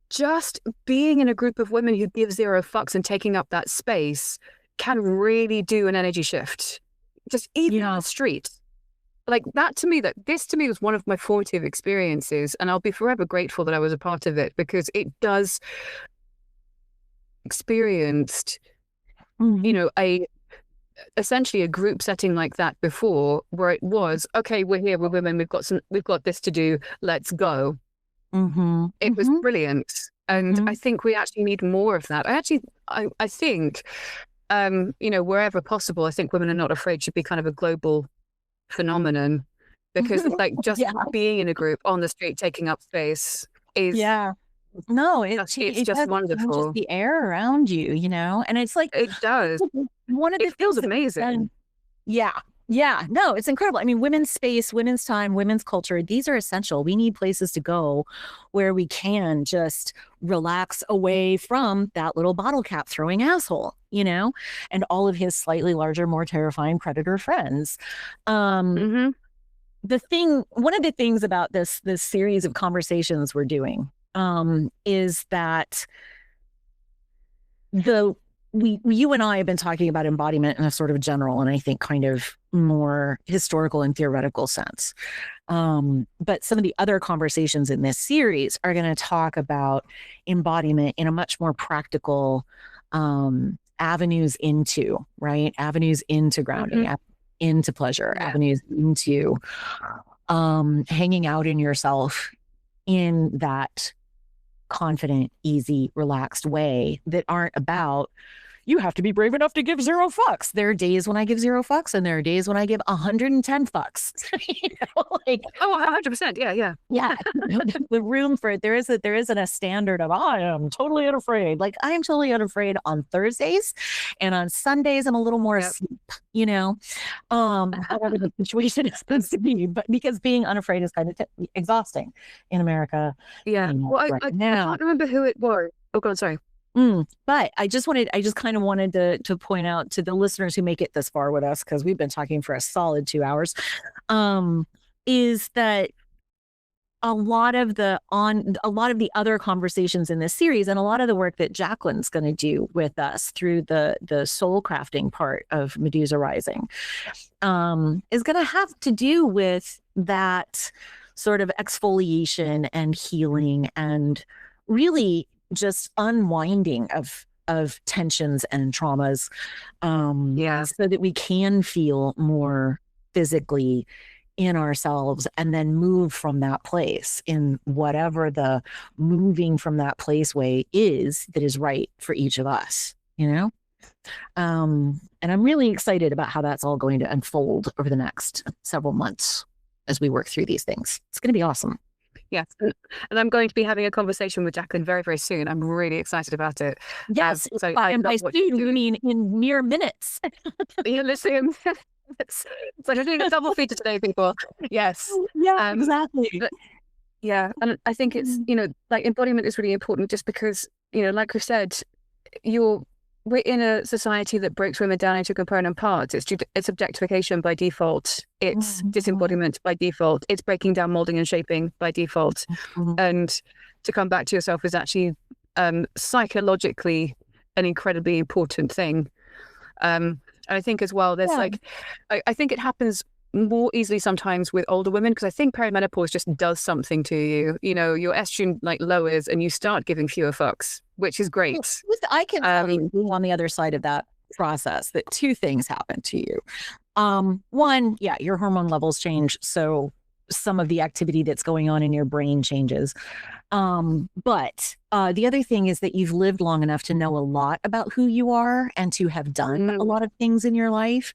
just being in a group of women who give zero fucks and taking up that space can really do an energy shift. Just even on the street. Like this to me was one of my formative experiences, and I'll be forever grateful that I was a part of it, because it does experienced, essentially a group setting like that before, where it was, okay, we're here, we're women, we've got this to do, let's go. It was brilliant. And I think we actually need more of that. I think, wherever possible, I think Women Are Not Afraid should be kind of a global phenomenon, because like just being in a group on the street taking up space is it's just wonderful. Just the air around you, and it's like it does. One of the feels amazing. No, it's incredible. I mean, women's space, women's time, women's culture, these are essential. We need places to go where we can just relax away from that little bottle cap throwing asshole, and all of his slightly larger, more terrifying predator friends. One of the things about this series of conversations we're doing is that you and I have been talking about embodiment in a sort of general and I think kind of more historical and theoretical sense. But some of the other conversations in this series are going to talk about embodiment in a much more practical avenues into grounding, into pleasure, avenues into hanging out in yourself in that confident, easy, relaxed way that aren't about, you have to be brave enough to give zero fucks. There are days when I give zero fucks, and there are days when I give 110 fucks. 100%. Yeah. The room for it. There isn't a standard of, I am totally unafraid. Like, I am totally unafraid on Thursdays, and on Sundays I'm a little more asleep, however the situation is supposed to be. But because being unafraid is kind of exhausting in America. Yeah. Well, I can't remember who it was. Oh God, sorry. But I just kind of wanted to point out to the listeners who make it this far with us, because we've been talking for a solid 2 hours, is that a lot of the other conversations in this series, and a lot of the work that Jacqueline's going to do with us through the soul crafting part of Medusa Rising, is going to have to do with that sort of exfoliation and healing and really just unwinding of tensions and traumas, so that we can feel more physically in ourselves and then move from that place in whatever the moving from that place way is that is right for each of us, and I'm really excited about how that's all going to unfold over the next several months as we work through these things. It's going to be awesome. Yes, and I'm going to be having a conversation with Jacqueline very, very soon. I'm really excited about it. Yes, and by soon you mean in mere minutes. You're listening. It's like I'm doing a double feature today, people. Yes. Yeah, exactly. But, and I think it's, like embodiment is really important, just because, like we said, we're in a society that breaks women down into component parts. It's objectification by default. It's disembodiment by default. It's breaking down, molding and shaping by default. And to come back to yourself is actually psychologically an incredibly important thing. And I think as well, there's I think it happens more easily sometimes with older women, because I think perimenopause just does something to you. You know, your estrogen like lowers and you start giving fewer fucks, which is great. I can tell you on the other side of that process that two things happen to you. One, yeah, your hormone levels change. So some of the activity that's going on in your brain changes. But the other thing is that you've lived long enough to know a lot about who you are and to have done a lot of things in your life.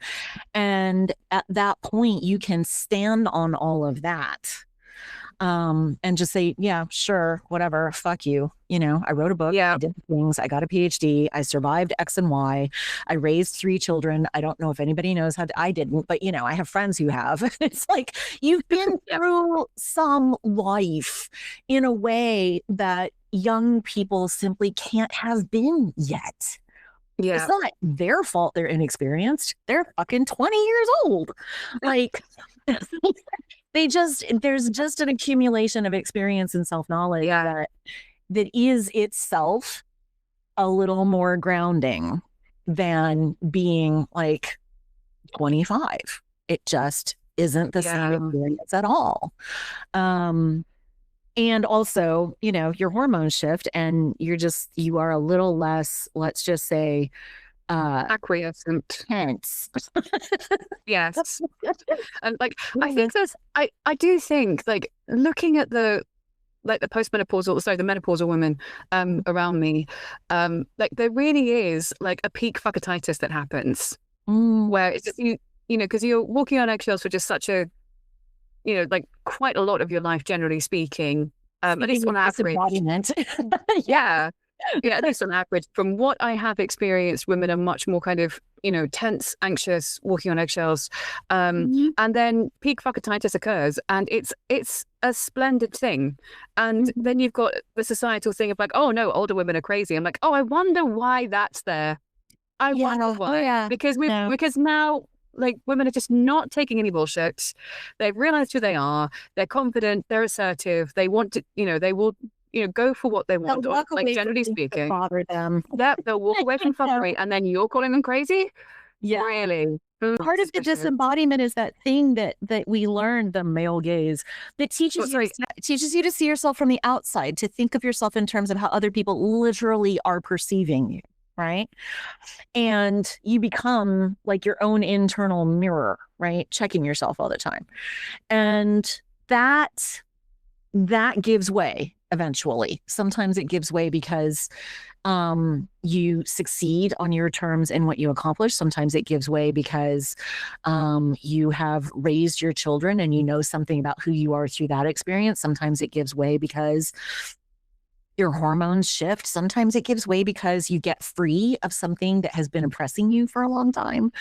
And at that point, you can stand on all of that. And just say, yeah, sure, whatever, fuck you. You know, I wrote a book, I did things, I got a PhD, I survived X and Y, I raised 3 children. I don't know if anybody knows how to, I didn't, but you know, I have friends who have. It's like, you've been through some life in a way that young people simply can't have been yet. Yeah. It's not their fault they're inexperienced. They're fucking 20 years old. Like, there's just an accumulation of experience and self-knowledge that is itself a little more grounding than being like 25. It just isn't the same experience at all. And also, you know, your hormones shift and you are a little less, let's just say, acquiescent, tense. Yes. And like, I think I do think, like, looking at the postmenopausal, the menopausal women around me, like, there really is like a peak fuckatitis that happens where it's just, you know, because you're walking on eggshells for just such a, you know, like, quite a lot of your life, generally speaking, at least on average. Yeah, at least on average. From what I have experienced, women are much more kind of, you know, tense, anxious, walking on eggshells. And then peak fuckatitis occurs, and it's a splendid thing. And then you've got the societal thing of like, oh no, older women are crazy. I'm like, oh, I wonder why that's there. I wonder why. Because now, like, women are just not taking any bullshit. They've realized who they are. They're confident. They're assertive. They want to, you know, they will, you know, go for what they want. Like, generally speaking, bother them. They'll walk away from fuckery, and then you're calling them crazy. Yeah, really. Part of the disembodiment is that thing that we learned, the male gaze, that teaches you to see yourself from the outside, to think of yourself in terms of how other people literally are perceiving you. Right. And you become like your own internal mirror, right? Checking yourself all the time. And that gives way eventually. Sometimes it gives way because you succeed on your terms in what you accomplish. Sometimes it gives way because you have raised your children and you know something about who you are through that experience. Sometimes it gives way because your hormones shift. Sometimes it gives way because you get free of something that has been oppressing you for a long time.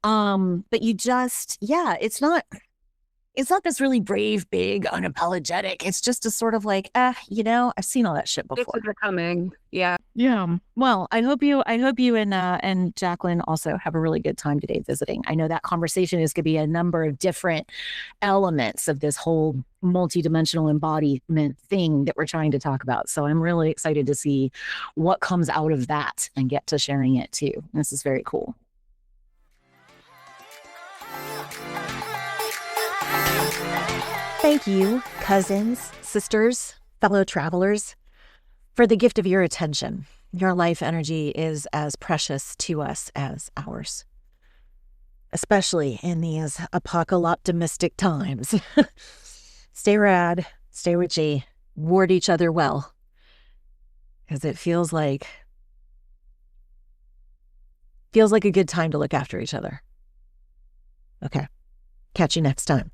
But you just, it's not this really brave, big, unapologetic. It's just a sort of like, you know, I've seen all that shit before. It's becoming, yeah. Well, I hope you and Jacqueline also have a really good time today visiting. I know that conversation is going to be a number of different elements of this whole multidimensional embodiment thing that we're trying to talk about. So I'm really excited to see what comes out of that and get to sharing it too. This is very cool. Thank you, cousins, sisters, fellow travelers, for the gift of your attention. Your life energy is as precious to us as ours, especially in these apocalyptimistic times. Stay rad, stay witchy, ward each other well, because it feels like a good time to look after each other. Okay, catch you next time.